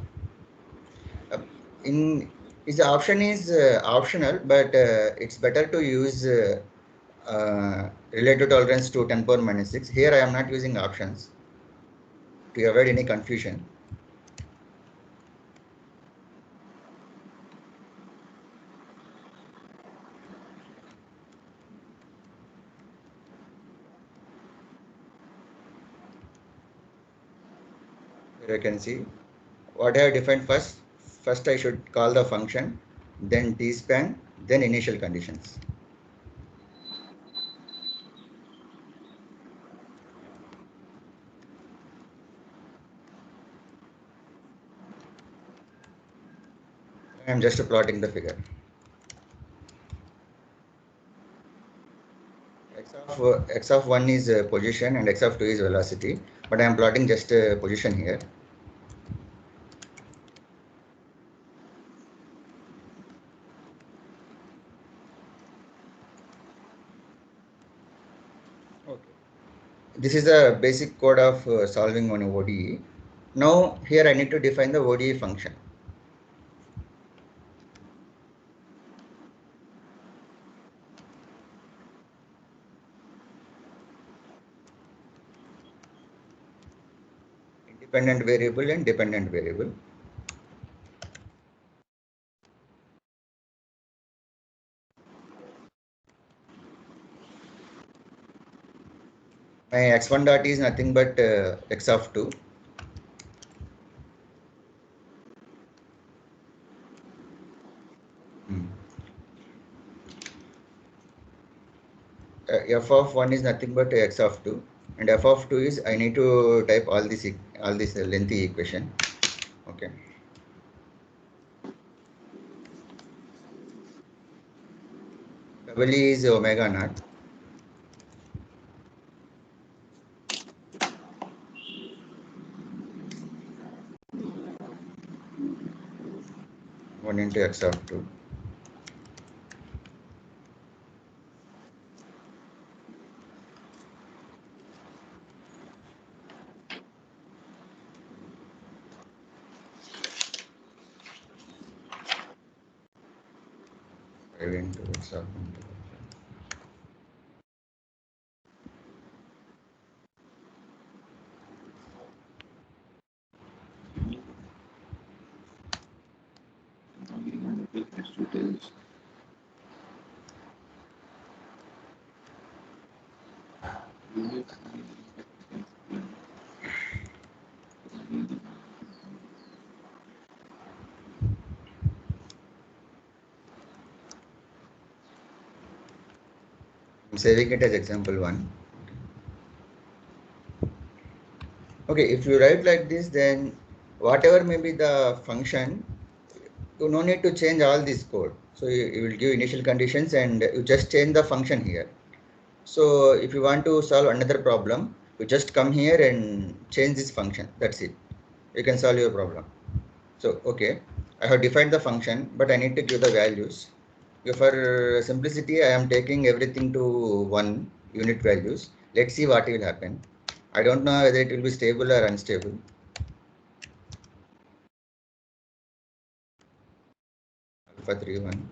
The option is optional, but it's better to use relative tolerance to 10 power minus 6. Here I am not using options to avoid any confusion. Here you can see what I have defined first. First I should call the function, then T-span, then initial conditions. I am just plotting the figure. X of 1 is position and x of 2 is velocity, but I am plotting just position here. Okay. This is the basic code of solving on ODE. Now here I need to define the ODE function. Independent variable and dependent variable. My x1 dot is nothing but x of 2. F of 1 is nothing but x of 2. and f of 2 is I need to type all this lengthy equation. Okay. Double E is omega naught. One into x of 2. Five into x of 1. I'm saving it as example 1. Okay, if you write like this, then whatever may be the function, you no need to change all this code. So you will give initial conditions and you just change the function here. So if you want to solve another problem, you just come here and change this function. That's it. You can solve your problem. So, okay, I have defined the function, but I need to give the values. For simplicity, I am taking everything to 1 unit values. Let's see what will happen. I don't know whether it will be stable or unstable. Alpha 3, 1,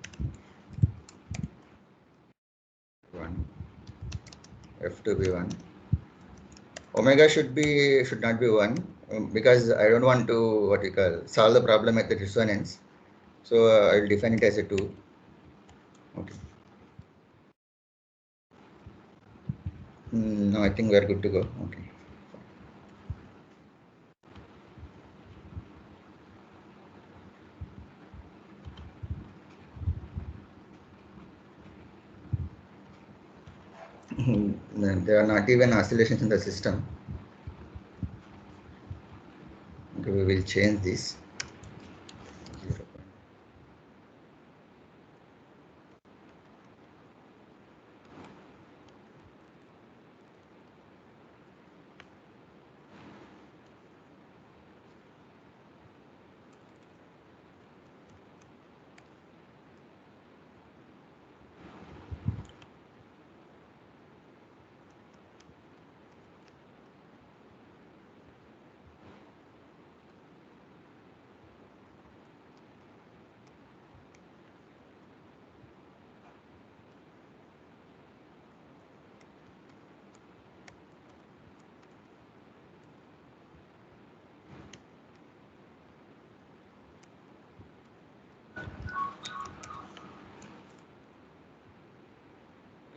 1, F2 be 1. Omega should not be 1 because I don't want to what you call solve the problem at the dissonance. So I will define it as a 2. Okay. No, I think we are good to go. Okay. There are not even oscillations in the system. Okay, we will change this. 0.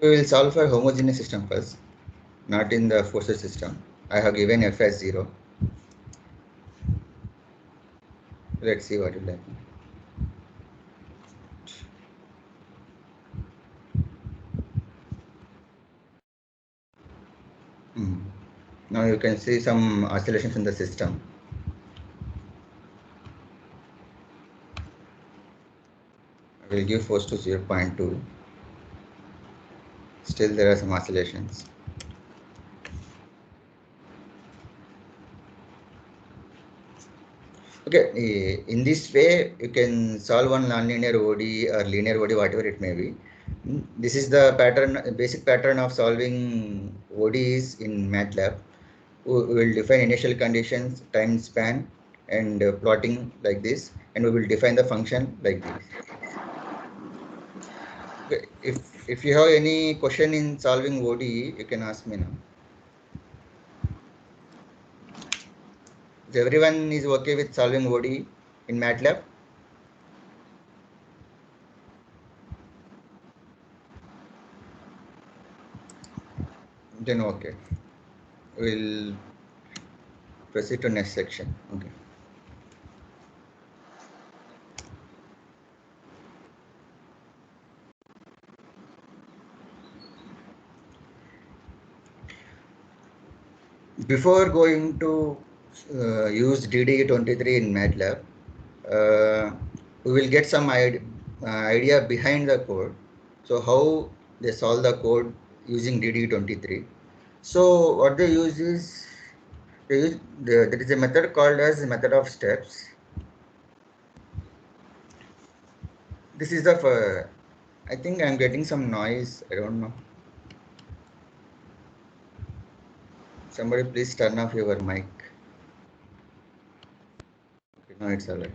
We will solve for homogeneous system first, not in the forces system. I have given f as 0. Let's see what will happen. Now you can see some oscillations in the system. I will give force to 0.2. Still there are some oscillations. Okay, in this way you can solve one nonlinear ODE or linear ODE, whatever it may be. This is the pattern, basic pattern of solving ODEs in MATLAB. We will define initial conditions, time span, and plotting like this, and we will define the function like this. Okay, if you have any question in solving ODE, you can ask me now. If everyone is okay with solving ODE in MATLAB? Then okay. We'll proceed to next section. Okay. before going to use DDE23 in MATLAB, we will get some idea behind the code. So how they solve the code using DDE23. So what they use is, there is a method called as the method of steps. This is the, I think I'm getting some noise, I don't know. Somebody please turn off your mic. Okay, no, it's all right.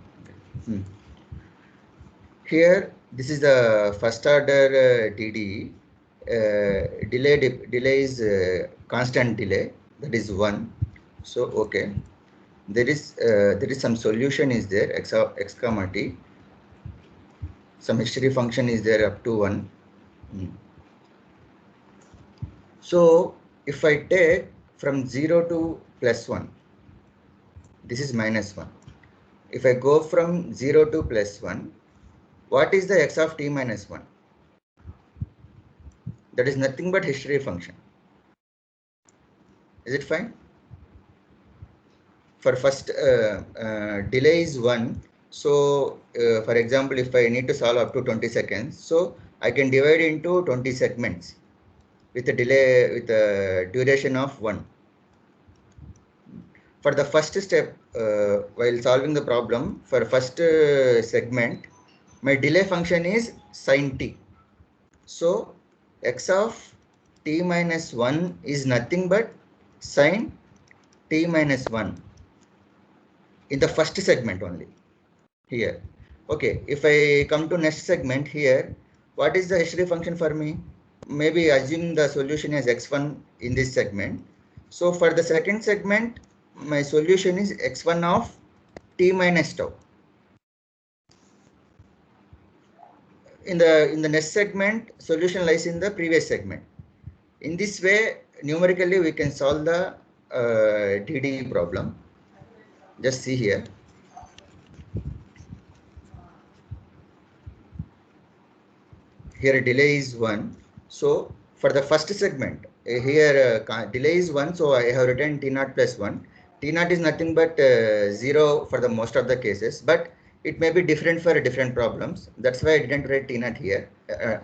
Okay. Here, this is the first order DDE. Delay is constant delay, that is 1. So okay, there is some solution is there, x comma t. Some history function is there up to 1. So if I take from 0 to +1, this is -1. If I go from 0 to +1, what is the x of t minus 1? That is nothing but history function. Is it fine? For first delay is 1. So for example, if I need to solve up to 20 seconds, so I can divide into 20 segments with a delay, with a duration of 1. For the first step, while solving the problem, for first segment, my delay function is sin t. So x of t minus 1 is nothing but sin t minus 1 in the first segment only here. Okay, if I come to next segment here, what is the history function for me? Maybe assume the solution is x1 in this segment. So for the second segment, my solution is x1 of t minus tau. In the next segment, solution lies in the previous segment. In this way, numerically we can solve the DDE problem. Just see here. Here delay is 1. So for the first segment, here delay is 1. So I have written t0 plus 1. T0 is nothing but 0 for the most of the cases, but it may be different for different problems. That's why I didn't write t0 here.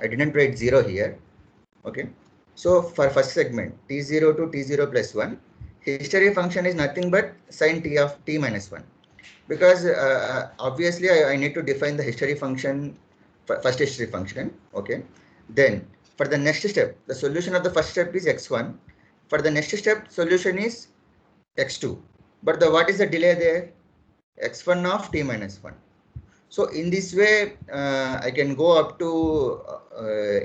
I didn't write 0 here. Okay. So for first segment, t0 to t0 plus 1, history function is nothing but sin t of t minus 1. Because obviously I need to define the history function, first history function. Okay. Then for the next step, the solution of the first step is x1. For the next step, solution is x2. But what is the delay there? x1 of t minus 1. So in this way, I can go up to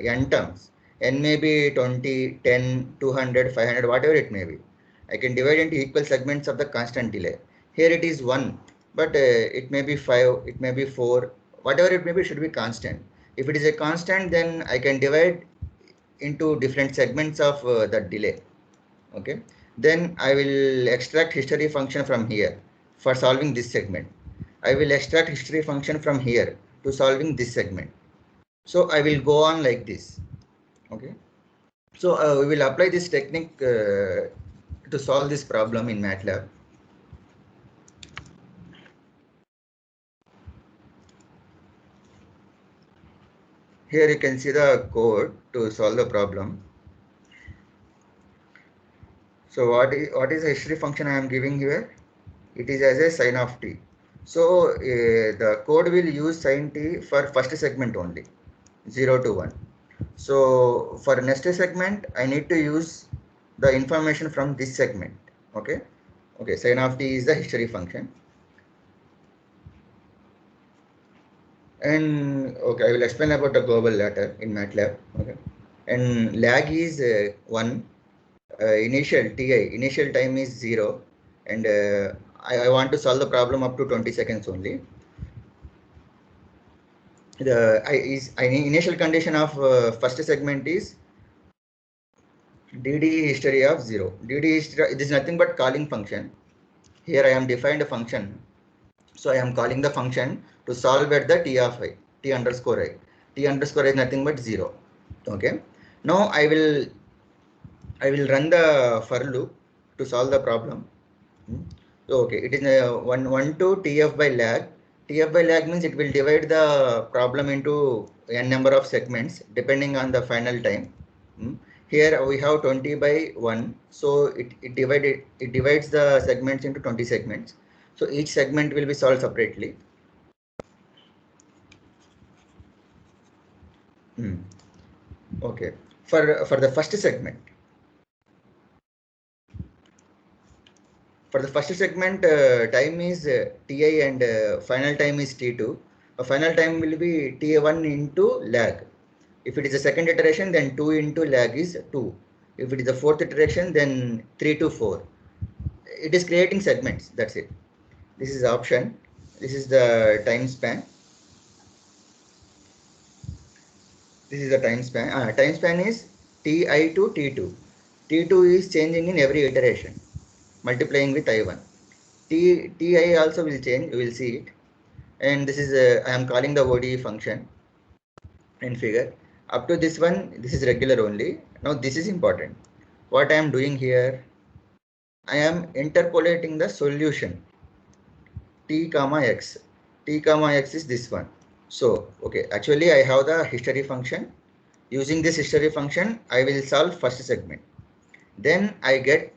n terms. N may be 20, 10, 200, 500, whatever it may be. I can divide into equal segments of the constant delay. Here it is 1, but it may be 5, it may be 4, whatever it may be, should be constant. If it is a constant, then I can divide into different segments of that delay. Okay. Then I will extract history function from here for solving this segment. I will extract history function from here to solving this segment. So I will go on like this. Okay. So we will apply this technique to solve this problem in MATLAB. Here you can see the code to solve the problem. So what is the history function I am giving here? It is as a sin of t. So the code will use sin t for first segment only, 0 to 1. So for next segment, I need to use the information from this segment. Okay. Okay. Sin of t is the history function. And okay, I will explain about the global later in MATLAB. Okay. And lag is 1. Initial TI, initial time is 0. And I want to solve the problem up to 20 seconds only. The initial condition of first segment is DD history of 0. DD history, it is nothing but calling function. Here I am defined a function. So I am calling the function to solve at the t of I, t underscore I. T underscore I is nothing but 0. Okay. Now I will run the for loop to solve the problem. So, okay, it is 1 to TF by lag. TF by lag means it will divide the problem into n number of segments depending on the final time. Here we have 20 by 1, so it divides the segments into 20 segments. So each segment will be solved separately. Okay, for the first segment. For the first segment, time is Ti and final time is T2. Final time will be T1 into lag. If it is a second iteration, then 2 into lag is 2. If it is a fourth iteration, then 3 to 4. It is creating segments, that's it. This is the option. This is the time span. This is the time span. Time span is Ti to T2. T2 is changing in every iteration, multiplying with I1. Ti also will change, you will see it. And this is I am calling the ODE function in figure. Up to this one, this is regular only. Now this is important. What I am doing here, I am interpolating the solution t comma x. T comma x is this one. So okay, actually I have the history function. Using this history function, I will solve first segment. Then I get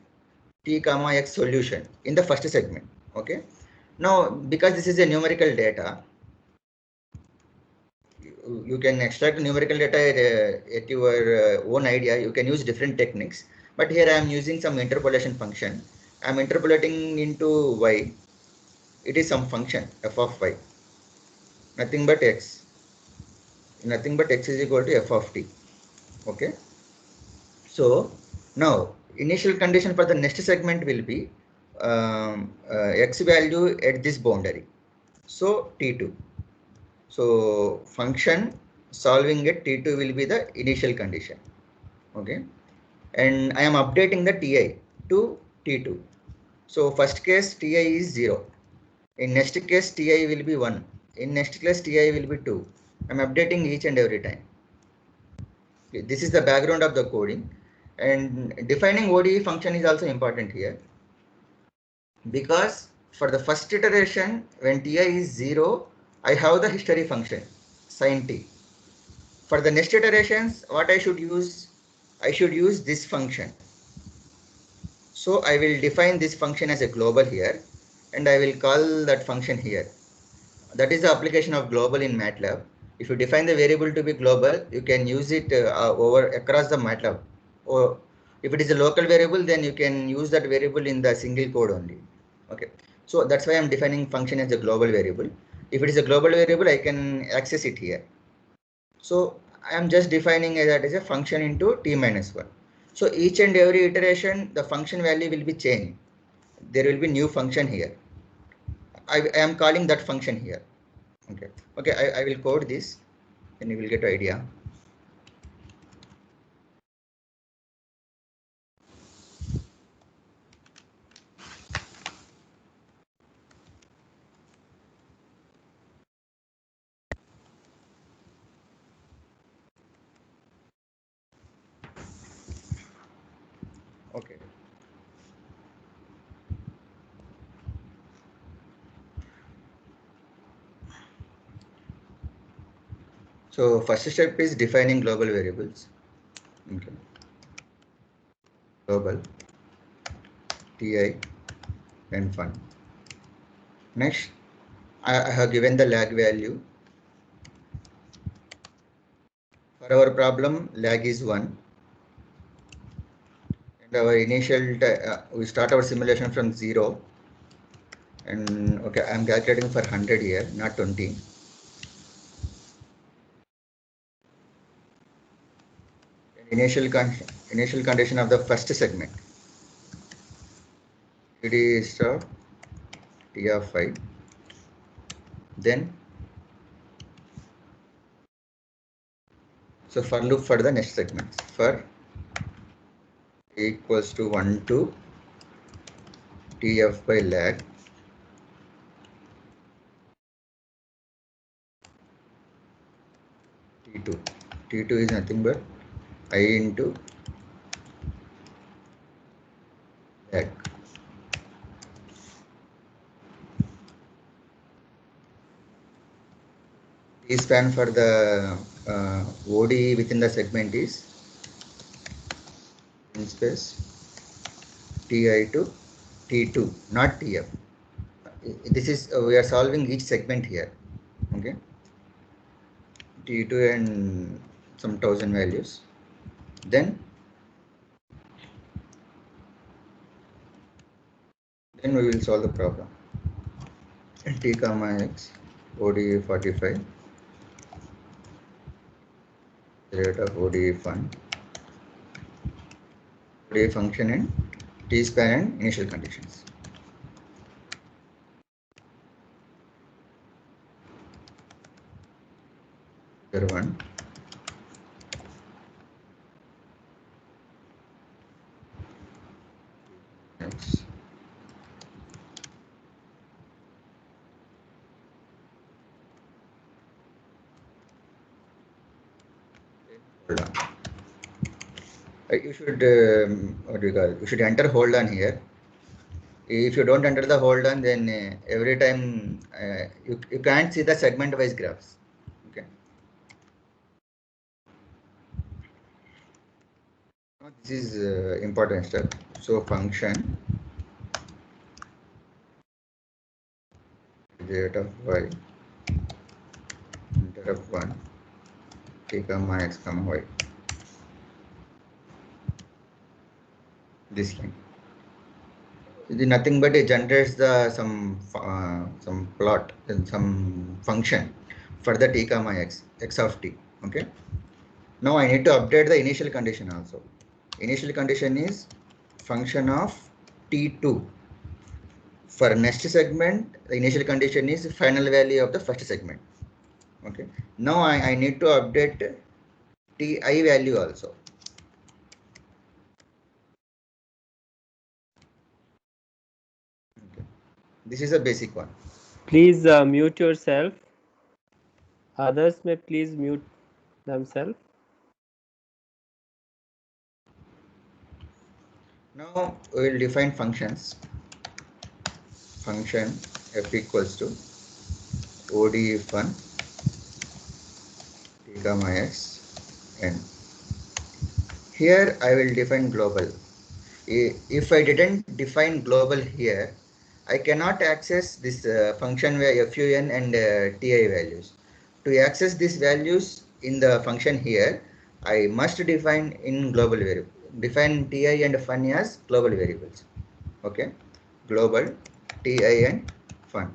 t comma x solution in the first segment. Okay. Now because this is a numerical data, you can extract numerical data at your own idea. You can use different techniques, but here I am using some interpolation function. I am interpolating into y. It is some function f of y, nothing but x. Nothing but x is equal to f of t. Okay. So now initial condition for the next segment will be x value at this boundary. So t2. So function solving at T2 will be the initial condition. Okay. And I am updating the Ti to T2. So first case Ti is 0. In next case Ti will be 1. In next case Ti will be 2. I am updating each and every time. Okay. This is the background of the coding. And defining ODE function is also important here. Because for the first iteration, when Ti is 0, I have the history function sin t. For the next iterations, what I should use? I should use this function. So I will define this function as a global here, and I will call that function here. That is the application of global in MATLAB. If you define the variable to be global, you can use it over across the MATLAB. Or if it is a local variable, then you can use that variable in the single code only. Okay. So that's why I'm defining function as a global variable. If it is a global variable, I can access it here. So I am just defining that as a function into t minus 1. So each and every iteration, the function value will be changed. There will be new function here. I am calling that function here. Okay. Okay. I will code this, and you will get an idea. Okay. So first step is defining global variables. Okay. Global Ti and fun. Next, I have given the lag value. For our problem, lag is 1. And our initial, we start our simulation from 0. And okay, I'm calculating for 100 here, not 20. Initial condition of the first segment. It is T of 5. Then, so for loop for the next segment. For equals to 1 to Tf by lag. T2. T2 is nothing but I into lag. T span for the ODE within the segment is in space Ti to T2, not Tf. This is we are solving each segment here. Okay, T2 and some 1000 values. Then we will solve the problem. T comma x ODE 45, the rate of ODE fun, ODE function and T span and initial conditions. Figure 1. X. Hold on. You should what do you call it? You should enter hold on here. If you don't enter the hold on, then every time you can't see the segment wise graphs. Okay. Now this is important step. So function rate of y interrupt 1 t comma x comma y. This line. It is nothing but it generates the some plot and some function for the t comma x of t. Okay. Now I need to update the initial condition also. Initial condition is function of t2. For next segment, the initial condition is final value of the first segment. Okay. Now I need to update ti value also. Okay. This is a basic one. Please mute yourself. Others may please mute themselves. Now we will define functions. Function f equals to ODE fun t comma x n. Here I will define global. If I didn't define global here, I cannot access this function where fun and ti values. To access these values in the function here, I must define in global variable. Define ti and fun as global variables. Okay, global ti and fun.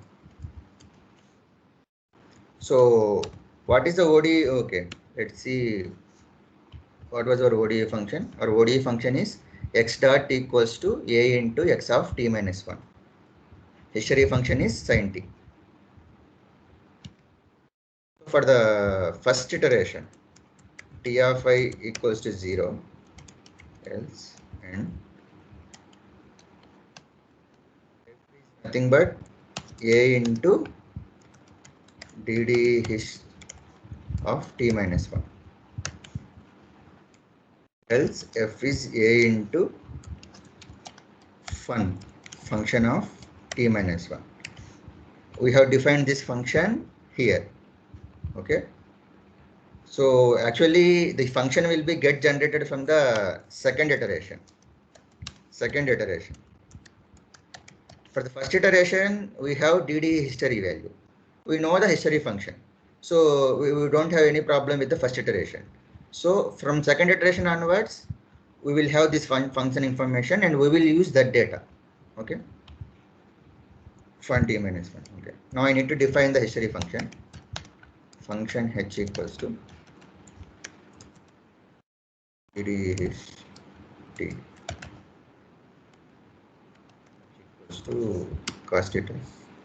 So what is the ODE? Okay, let's see. What was our ODE function? Our ODE function is x dot equals to a into x of t minus 1. History function is sin t. For the first iteration, t of I equals to 0, else and nothing but a into dd his of t minus 1. Else f is a into fun function of t minus 1. We have defined this function here. Okay. So actually the function will be get generated from the second iteration. For the first iteration, we have dd history value. We know the history function. So we don't have any problem with the first iteration. So from second iteration onwards, we will have this function information and we will use that data. Okay. Fun t minus 1. Okay. Now I need to define the history function. Function h equals to dd his t equals to cos theta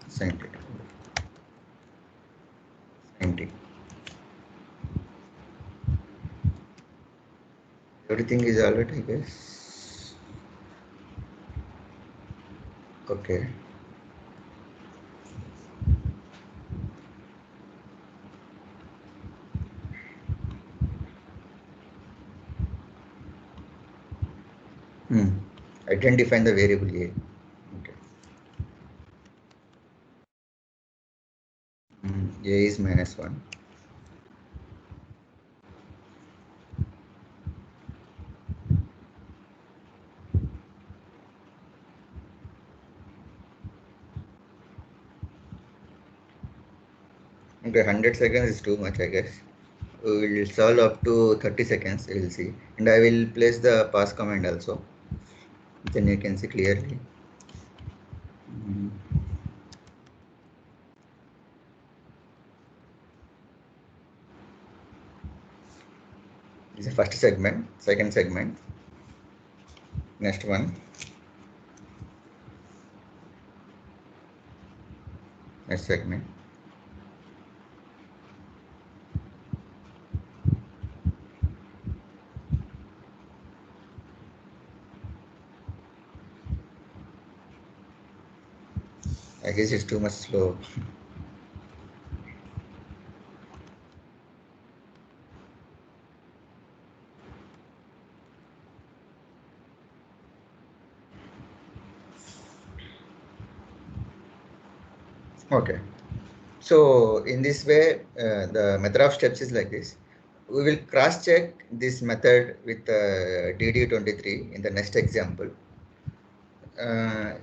sin theta sin t. Everything is alright, I guess. Okay. I didn't define the variable a. Okay. A is minus 1. Okay, 100 seconds is too much, I guess. We will solve up to 30 seconds, we will see. And I will place the pause command also. Then you can see clearly. This is the first segment, second segment. Next one. Next segment. I guess it's too much slow. Okay. So in this way, the method of steps is like this. We will cross check this method with DD23 in the next example.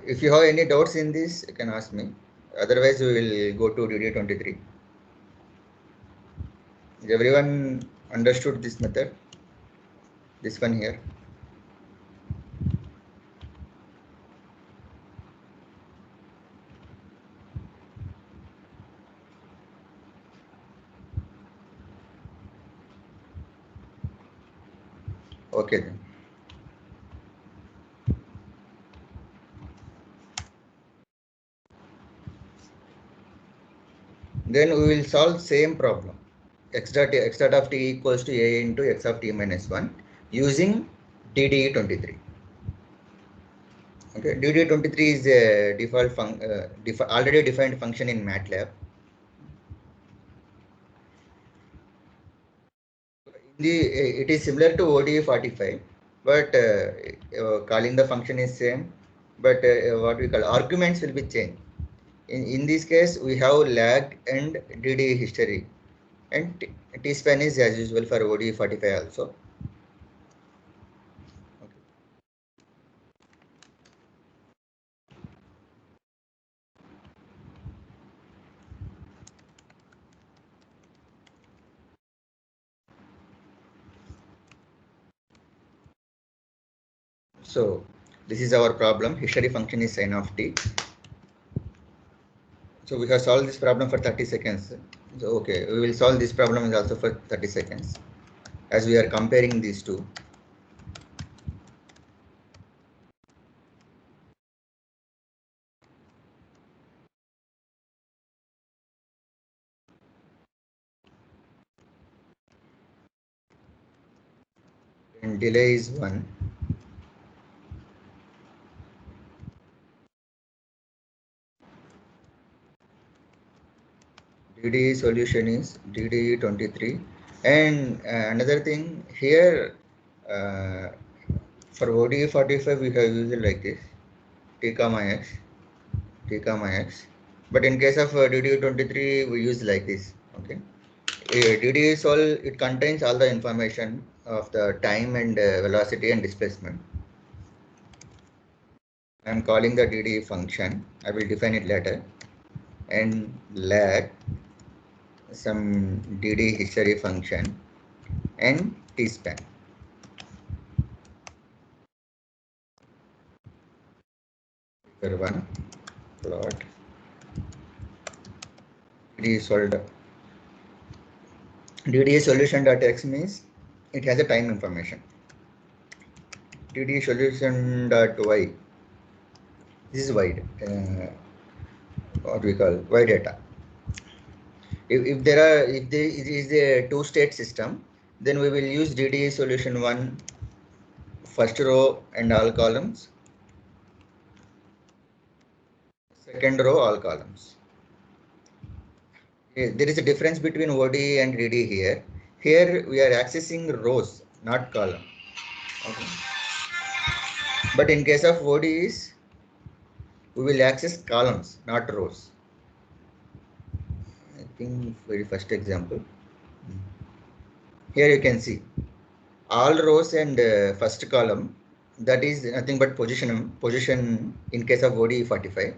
If you have any doubts in this, you can ask me. Otherwise, we will go to DD23. Is everyone understood this method? This one here. Okay then. Then we will solve same problem. X dot of t equals to a into x of t minus 1 using DDE23. Okay, DDE23 is a default already defined function in MATLAB. It is similar to ODE45, but calling the function is same, but what we call arguments will be changed. In this case, we have lag and DDE history, and T-span is as usual for ODE45 also. So this is our problem. History function is sin of t. So we have solved this problem for 30 seconds. So okay, we will solve this problem also for 30 seconds as we are comparing these two. And delay is 1. DDE solution is DDE23. And another thing here, for ODE45 we have used it like this, t comma x, t comma x. But in case of DDE23 we use like this. Okay. DDE solve, it contains all the information of the time and velocity and displacement. I am calling the DDE function. I will define it later. And lag, some DDE history function, and T-span. Figure 1, plot. DDE solved. DDE solution.x means it has a time information. DDE solution.y, this is wide, what we call y data. If there is a two-state system, then we will use DDE solution 1, first row and all columns, second row all columns. There is a difference between ODE and DDE here. Here we are accessing rows, not column. Okay. But in case of ODEs, we will access columns, not rows. I think very first example. Here you can see all rows and first column, that is nothing but position in case of ODE45.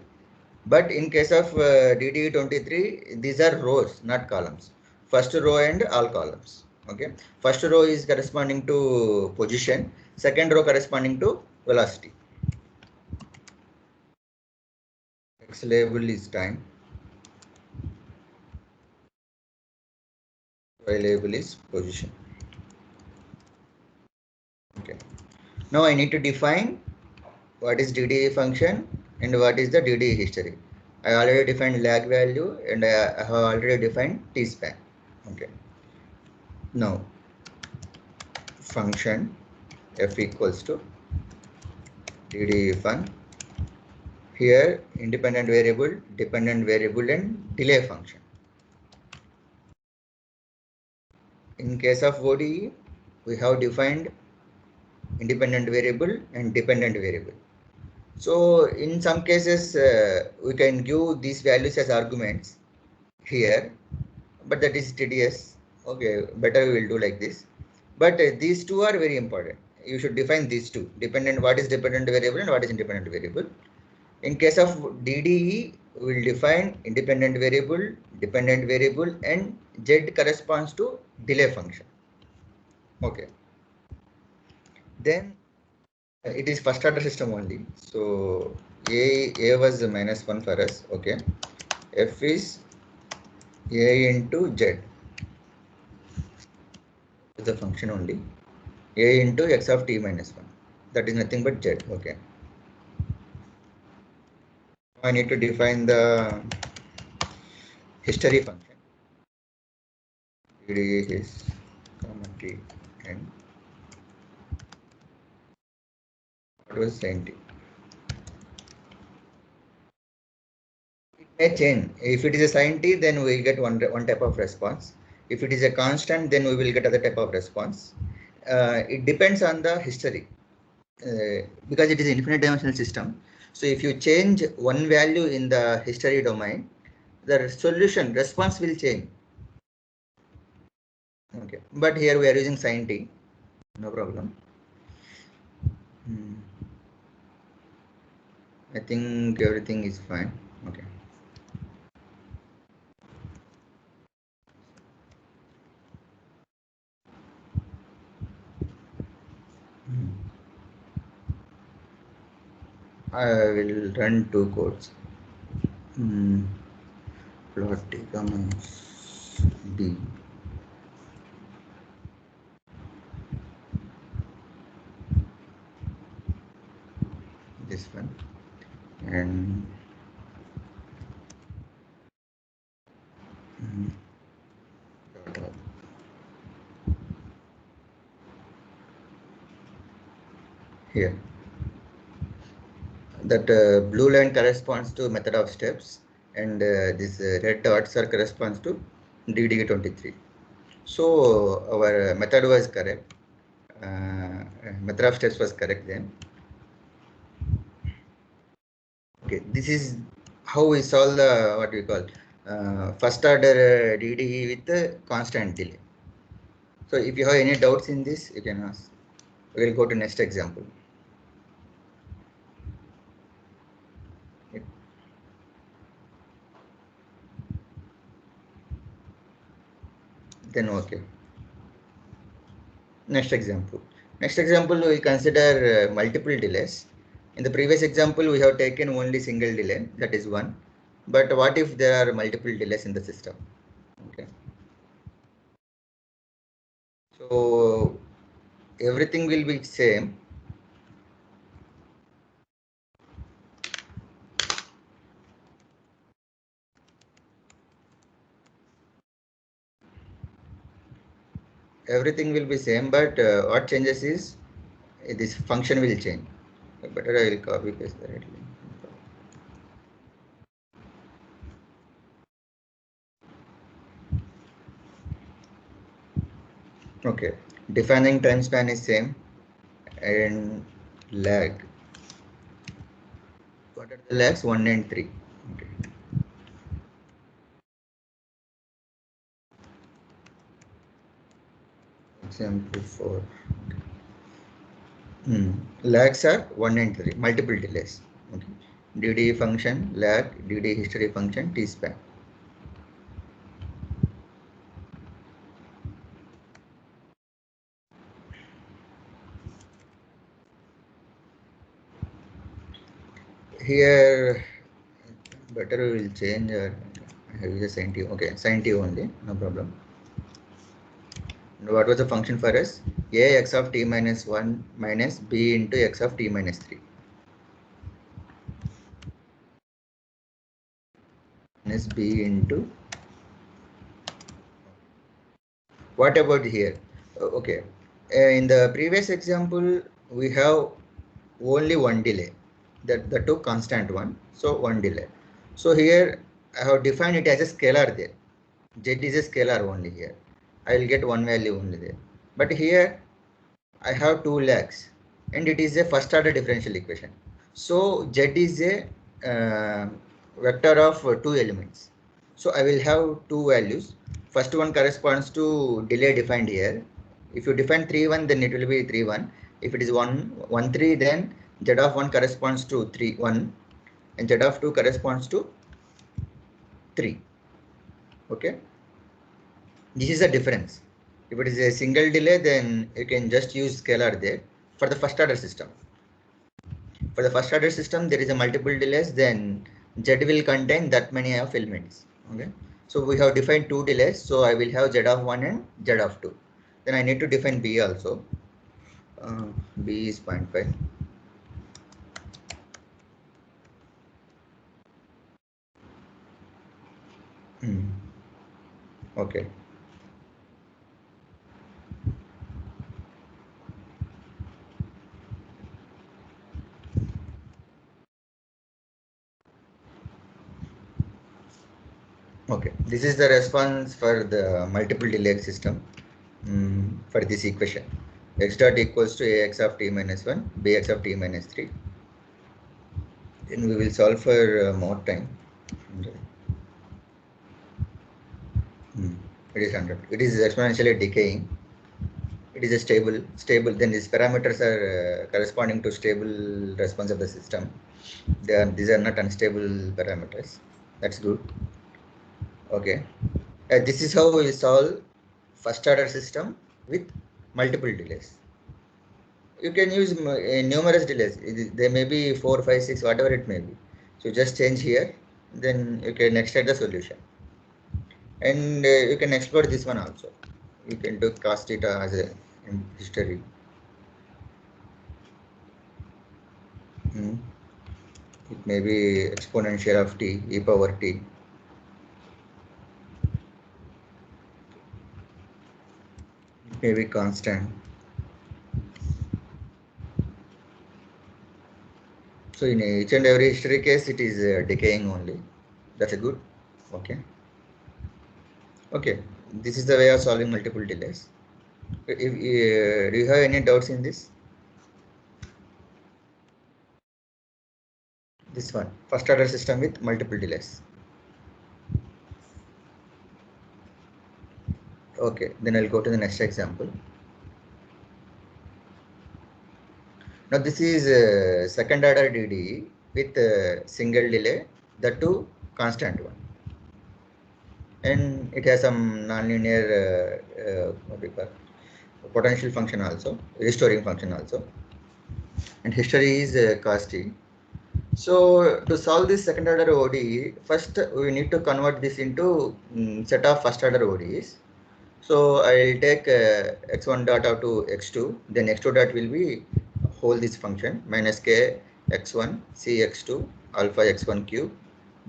But in case of DDE23, these are rows, not columns. First row and all columns. Okay. First row is corresponding to position. Second row corresponding to velocity. X label is time. Y label is position. Okay. Now I need to define what is DDE function and what is the DDE history. I already defined lag value and I have already defined T-span. Okay. Now function f equals to DDE fun. Here independent variable, dependent variable and delay function. In case of ODE, we have defined independent variable and dependent variable. So in some cases, we can give these values as arguments here, but that is tedious. Okay, better we will do like this. But these two are very important. You should define these two, dependent, what is dependent variable and what is independent variable. In case of DDE, we will define independent variable, dependent variable, and Z corresponds to delay function. Okay. Then it is first order system only. So A was -1 for us. Okay. F is A into Z. Is the function only. A into x of t minus 1. That is nothing but Z. Okay. I need to define the history function. DDE is comma t and what was sin t. It may change. If it is a sin t, then we will get one type of response. If it is a constant, then we will get other type of response. It depends on the history. Because it is an infinite dimensional system. So if you change one value in the history domain, the solution response will change. Okay, but here we are using sin t, no problem. I think everything is fine. Okay. I will run two codes. Plot t comma b. This one and dot. Here that blue line corresponds to method of steps and this red dots are corresponds to DDE23. So our method was correct. Method of steps was correct then. Okay, this is how we solve the what we call first order DDE with the constant delay. So if you have any doubts in this, you can ask. We will go to next example. Then okay. Next example. Next example, we consider multiple delays. In the previous example, we have taken only single delay, that is one. But what if there are multiple delays in the system? Okay. So everything will be same. Everything will be same, but what changes is this function will change. Better I will copy paste directly. Okay, defining time span is same and lag. What are the lags? 1 and 3. Okay. Example 4. Okay. Lags are 1 and 3, multiple delays. Okay. dd function lag, dd history function tspan. Here better we will change I use a sine t. Okay, sine t only, no problem. And what was the function for us? A x of t minus 1 minus b into x of t minus 3 minus b into. What about here? Okay, in the previous example we have only one delay, that the two constant one, so one delay. So here I have defined it as a scalar there. Z is a scalar only here. I will get one value only there. But here I have 2 lakhs and it is a first order differential equation. So Z is a vector of 2 elements. So I will have 2 values. First one corresponds to delay defined here. If you define 3 1, then it will be 3 1. If it is 1 1 3, then Z of 1 corresponds to 3 1 and Z of 2 corresponds to 3. Okay. This is the difference. If it is a single delay, then you can just use scalar there for the first order system. For the first order system, there is a multiple delays, then Z will contain that many of elements. Okay. So we have defined 2 delays. So I will have Z of 1 and Z of 2. Then I need to define B also. B is 0.5. Okay. Okay, this is the response for the multiple delay system for this equation. X dot equals to ax of t minus 1, bx of t minus 3. Then we will solve for more time. It is 100. It is exponentially decaying. It is a stable. Then these parameters are corresponding to stable response of the system. These are not unstable parameters. That's good. Okay. This is how we solve first order system with multiple delays. You can use numerous delays. There may be 4, 5, 6, whatever it may be. So just change here, then you can extract the solution. And you can explore this one also. You can do cos theta as a history. It may be exponential of t, e power t. It may be constant. So in each and every history case, it is decaying only. That's a good. Okay. Okay. This is the way of solving multiple delays. Do you have any doubts in this? This one, first order system with multiple delays. Okay, then I'll go to the next example. Now this is second order DD with single delay, the two constant one, and it has some nonlinear what we call potential function also, restoring function also, and history is cos t. So to solve this second order ODE, first we need to convert this into set of first order ODEs. So I'll take x1 dot out to x2, then x2 dot will be hold this function minus k x1 c x2 alpha x1 cube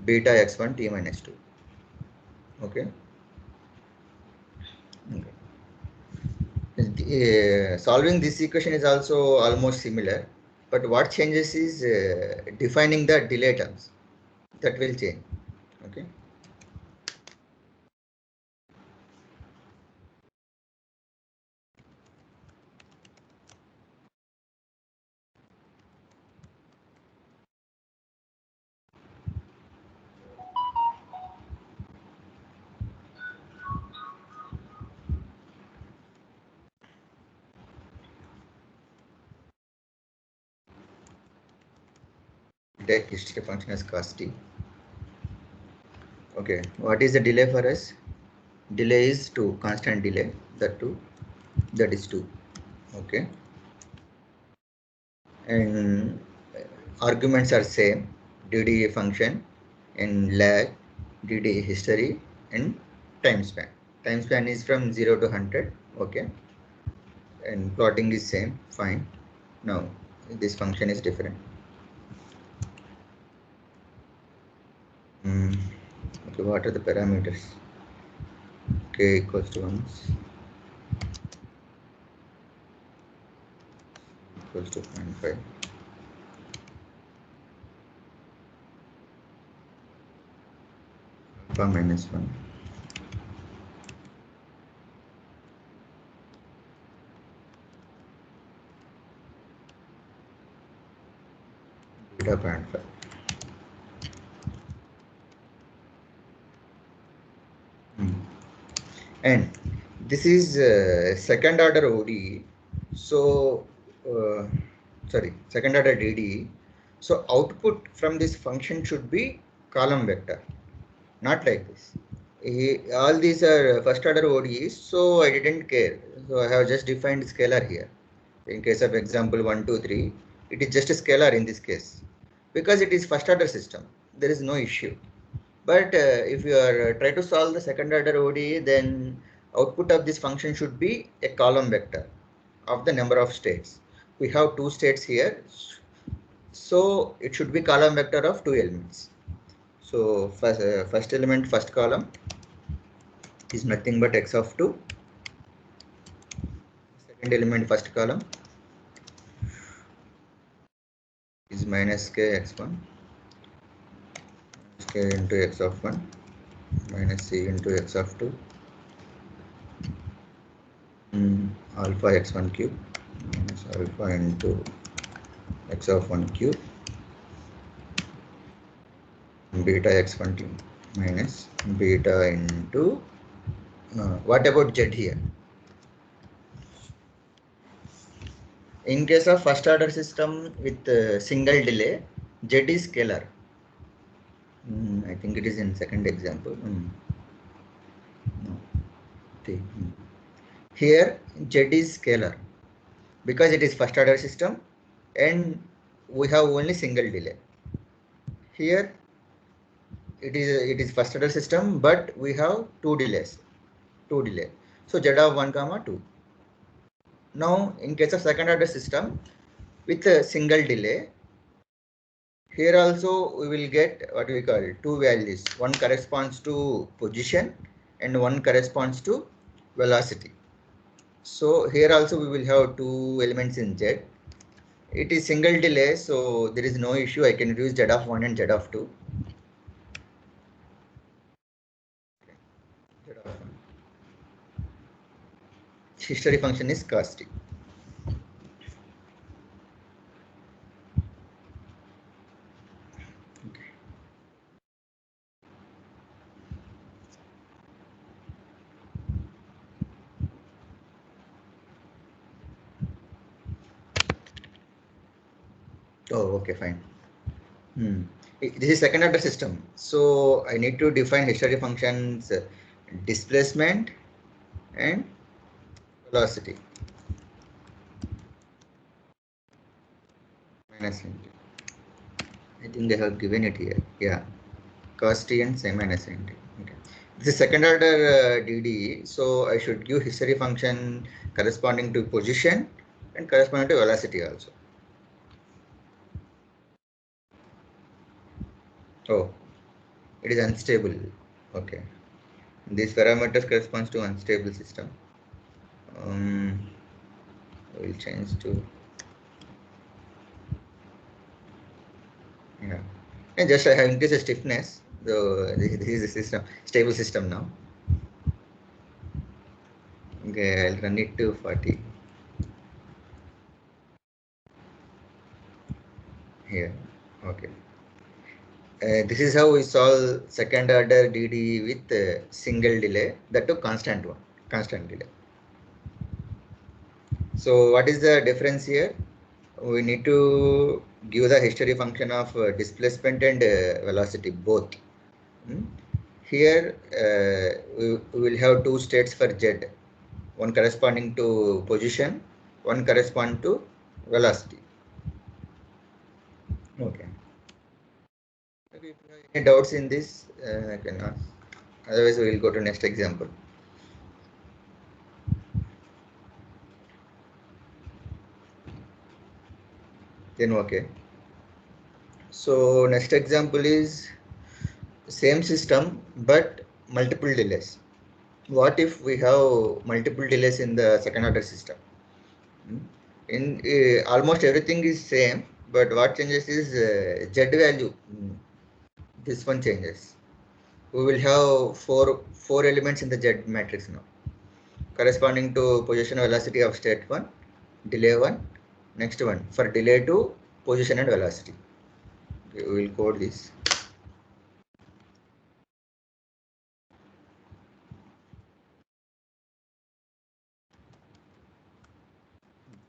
beta x1 t minus 2. Okay. Solving this equation is also almost similar, but what changes is defining the delay terms. That will change. Okay. take history function as cos t. Okay, what is the delay for us? Delay is 2, constant delay, that is 2. Okay, and arguments are same, DDA function and lag, DDA history and time span. Time span is from 0 to 100. Okay, and plotting is same, fine. Now this function is different. Okay, what are the parameters? K equals to 1, equals to 0.5. Alpha minus 1. Beta 0.5. And this is second order ODE. So second order DDE. So output from this function should be column vector, not like this. All these are first order ODEs, so I didn't care. So I have just defined scalar here. In case of example 1, 2, 3, it is just a scalar in this case. Because it is first order system, there is no issue. But if you are try to solve the second order ODE, then output of this function should be a column vector of the number of states. We have 2 states here, so it should be column vector of 2 elements. So first element, first column is nothing but x of 2. Second element, first column is minus k x1. K into x of 1 minus c into x of 2 alpha x1 cube minus alpha into x of 1 cube beta x1 cube minus beta into what about z here? In case of first order system with single delay, z is scalar. I think it is in second example. No. Here z is scalar because it is first order system and we have only single delay. Here it is first order system, but we have two delays. So z of 1, 2. Now in case of second order system with a single delay, here also we will get what we call 2 values. One corresponds to position and one corresponds to velocity. So here also we will have 2 elements in z. It is single delay, so there is no issue. I can use z of 1 and z of 2. Z of 1. History function is cos t. Oh, okay, fine. This is second order system, so I need to define history functions displacement and velocity. Minus nt. I think they have given it here. Yeah, cos t and sin minus nt. Okay. This is second order DDE, so I should give history function corresponding to position and corresponding to velocity also. Oh, it is unstable. Okay. These parameters corresponds to unstable system. We'll change to and just I have increased the stiffness. So this is the system, stable system now. Okay, I'll run it to 40. Here, okay. This is how we solve second order DDE with single delay, that too constant delay. So what is the difference here? We need to give the history function of displacement and velocity both. Here we will have two states for Z, one corresponding to position, one correspond to velocity. Okay. If you have any doubts in this, I can ask. Otherwise, we will go to next example. Then okay. So next example is same system but multiple delays. What if we have multiple delays in the second order system? In almost everything is same, but what changes is Z value. This one changes. We will have four elements in the Z matrix now, corresponding to position velocity of state 1, delay 1, next one for delay 2, position and velocity. Okay, we will code this.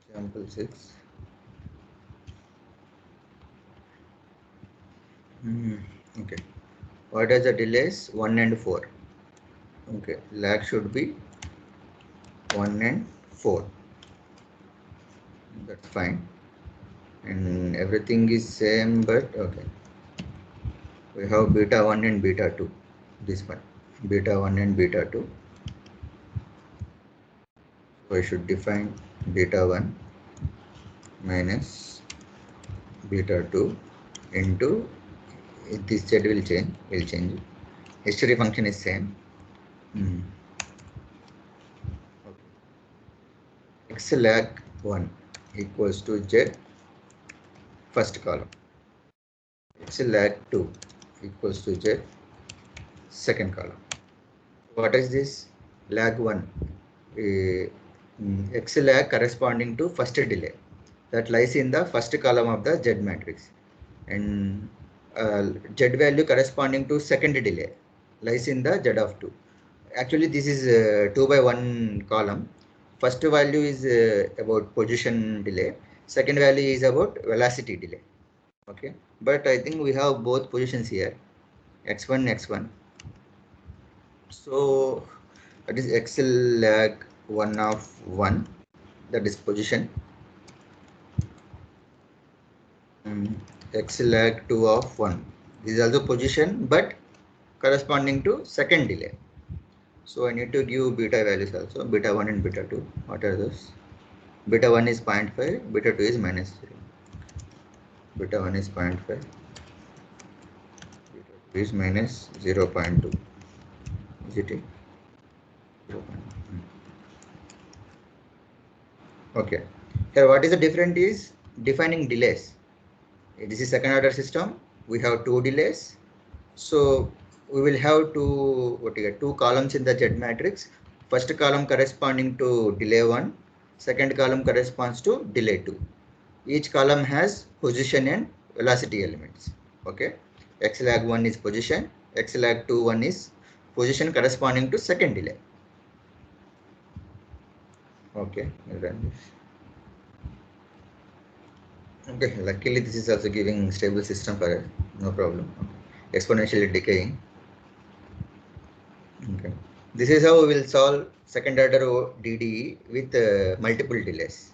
Example 6. Okay. What are the delays? 1 and 4. Okay. Lag should be 1 and 4. That's fine. And everything is same, but okay. We have beta 1 and beta 2. This one. Beta 1 and beta 2. So I should define beta 1 minus beta 2 into this Z will change. History function is same. Okay. X lag 1 equals to Z first column. X lag 2 equals to Z second column. What is this? Lag 1. X lag corresponding to first delay that lies in the first column of the Z matrix, and Z value corresponding to second delay lies in the Z of 2. Actually, this is 2 by 1 column. First value is about position delay. Second value is about velocity delay. Okay, but I think we have both positions here, x1, x1. So that is x lag 1 of 1, that is position. X lag 2 of 1. This is also position, but corresponding to second delay. So I need to give beta values also, beta 1 and beta 2. What are those? Beta 1 is 0.5, beta 2 is minus 0. Beta 1 is 0.5, beta 2 is minus 0.2. Is it? 0.2. Okay. Here what is the difference is defining delays. This is second order system. We have two delays. So we will have two columns in the Z matrix. First column corresponding to delay 1. Second column corresponds to delay 2. Each column has position and velocity elements. Okay. X lag 1 is position. X lag 2 1 is position corresponding to second delay. Okay. Okay, luckily this is also giving stable system for us, no problem. Okay. Exponentially decaying. Okay, this is how we will solve second order DDE with multiple delays.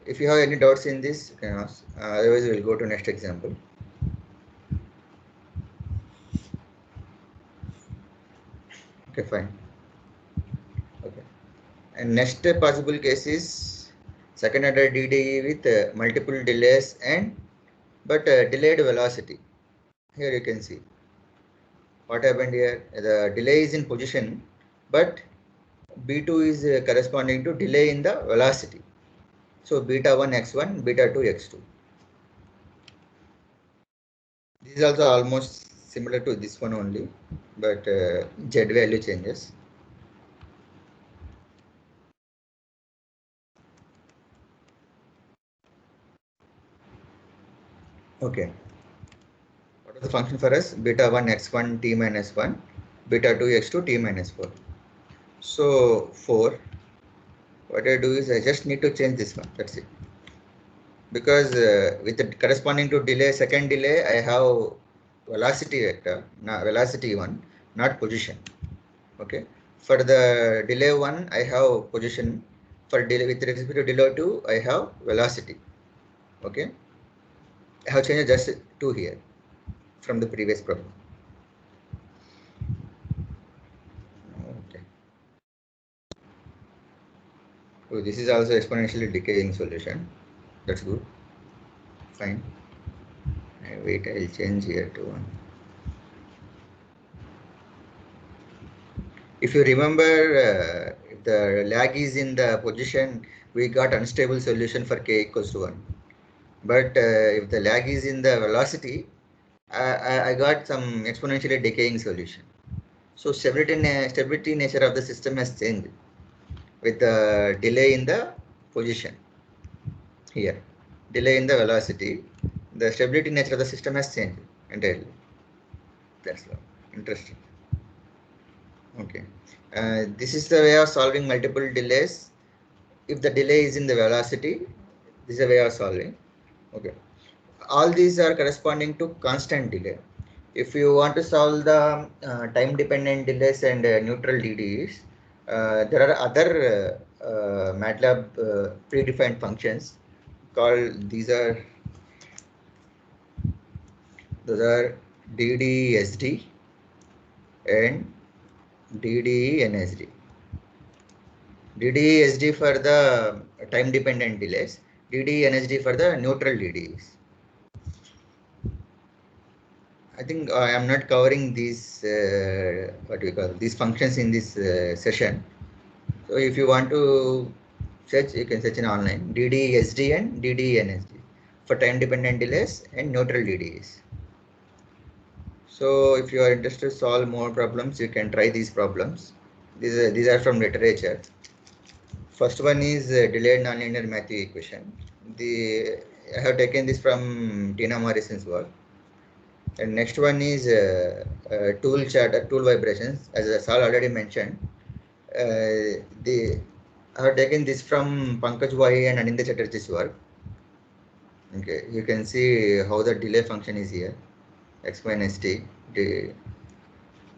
If you have any doubts in this, you can ask. Otherwise, we will go to next example. Okay, fine. Okay. And next possible case is second order DDE with multiple delays and delayed velocity. Here you can see what happened here. The delay is in position, but B2 is corresponding to delay in the velocity. So beta 1 x1, beta 2 x2. This is also almost similar to this one only, but Z value changes. Okay. What is the function for us? Beta 1 x1 t minus 1, beta 2 x2 t minus 4. So 4. what I do is I just need to change this one. That's it. Because with the corresponding to delay, second delay, I have velocity vector, velocity one, not position. Okay. For the delay one, I have position. For delay with respect to delay two, I have velocity. Okay. I have changed just 2 here from the previous problem. Okay. So this is also exponentially decaying solution. That's good. Fine. Wait, I'll change here to 1. If you remember, if the lag is in the position, we got unstable solution for k equals to 1. But if the lag is in the velocity, I got some exponentially decaying solution. So stability nature of the system has changed with the delay in the position. Here, delay in the velocity, the stability nature of the system has changed entirely. That's interesting. Okay. This is the way of solving multiple delays. If the delay is in the velocity, this is a way of solving. Okay. All these are corresponding to constant delay. If you want to solve the time dependent delays and neutral DDEs, there are other MATLAB predefined functions called, those are DDSD and DDNSD. DDSD for the time dependent delays, DDNSD for the neutral DDEs. I think I am not covering these these functions in this session. So if you want to search, you can search in online DDSD and DDNSD for time dependent delays and neutral DDEs. So if you are interested to solve more problems, you can try these problems. These are from literature. First one is delayed nonlinear Matthew equation. I have taken this from Tina Morrison's work. And next one is tool chatter, tool vibrations, as Sal already mentioned. I have taken this from Pankaj Wahi and Anindya Chatterjee's work. Okay, you can see how the delay function is here, x minus t. It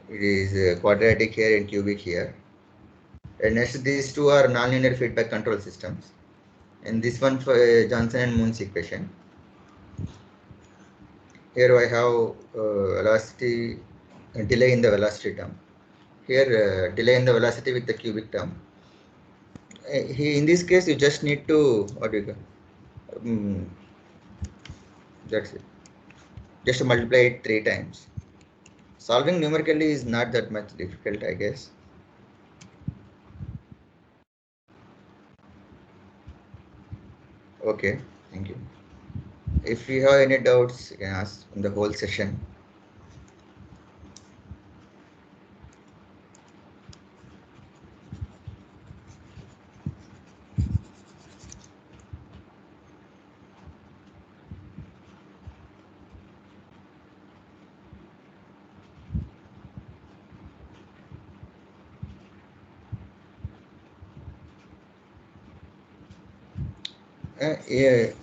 is quadratic here and cubic here. And next, these two are nonlinear feedback control systems. And this one for Johnson and Moon's equation. Here I have velocity, delay in the velocity term. Here delay in the velocity with the cubic term. In this case, you just need to, what do you call? That's it. Just multiply it 3 times. Solving numerically is not that much difficult, I guess. Okay, thank you. If you have any doubts, you can ask in the whole session.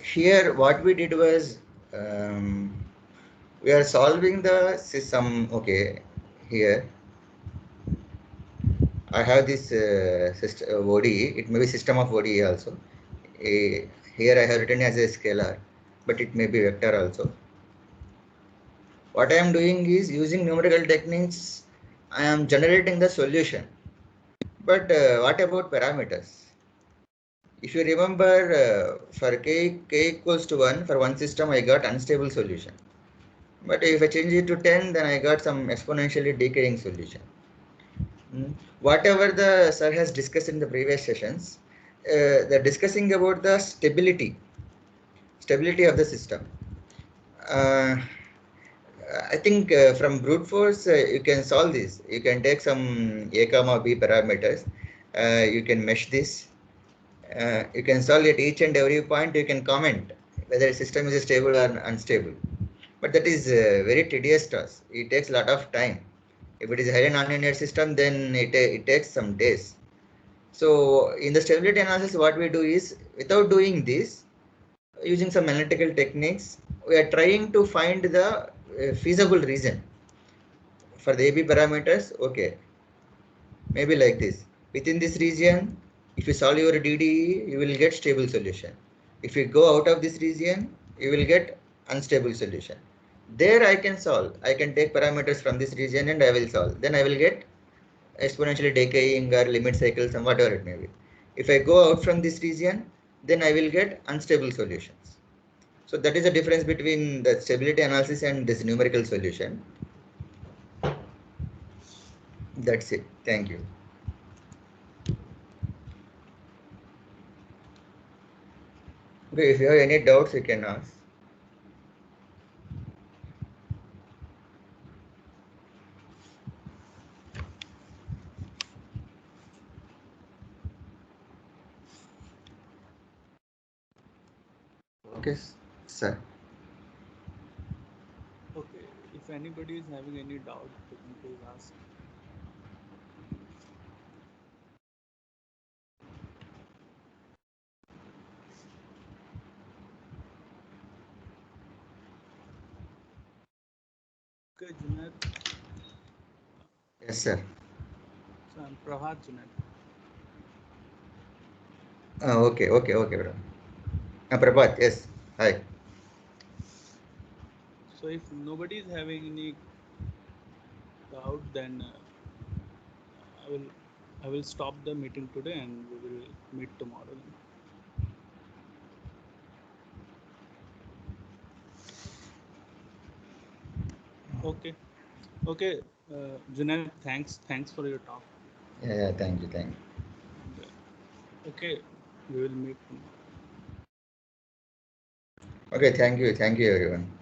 Here, what we did was we are solving the system. Okay, here I have this system ODE. It may be system of ODE also. Here I have written as a scalar, but it may be vector also. What I am doing is using numerical techniques. I am generating the solution. But what about parameters? If you remember, for k equals to 1, for one system, I got unstable solution. But if I change it to 10, then I got some exponentially decaying solution. Whatever the sir has discussed in the previous sessions, they're discussing about the stability of the system. I think from brute force, you can solve this. You can take some a comma b parameters. You can mesh this. You can solve at each and every point. You can comment whether the system is stable or unstable. But that is very tedious task. It takes a lot of time. If it is a highly nonlinear system, then it takes some days. So in the stability analysis, what we do is, without doing this, using some analytical techniques, we are trying to find the feasible reason for the AB parameters. Okay, maybe like this. Within this region, if you solve your DDE, you will get stable solution. If you go out of this region, you will get unstable solution. There I can solve. I can take parameters from this region and I will solve. Then I will get exponentially decaying or limit cycles and whatever it may be. If I go out from this region, then I will get unstable solutions. So that is the difference between the stability analysis and this numerical solution. That's it. Thank you. Okay, if you have any doubts, you can ask. Okay, sir. Okay, if anybody is having any doubt, they can please ask. Okay, Junaid. Yes, sir. So I'm Prahat Junaid. Okay, bro. Prabhat, yes. Hi. So if nobody is having any doubt, then I will stop the meeting today and we will meet tomorrow. Then. Okay. Okay, Junaid, thanks for your talk. Yeah, thank you. And, okay, we will meet tomorrow. Okay, thank you everyone.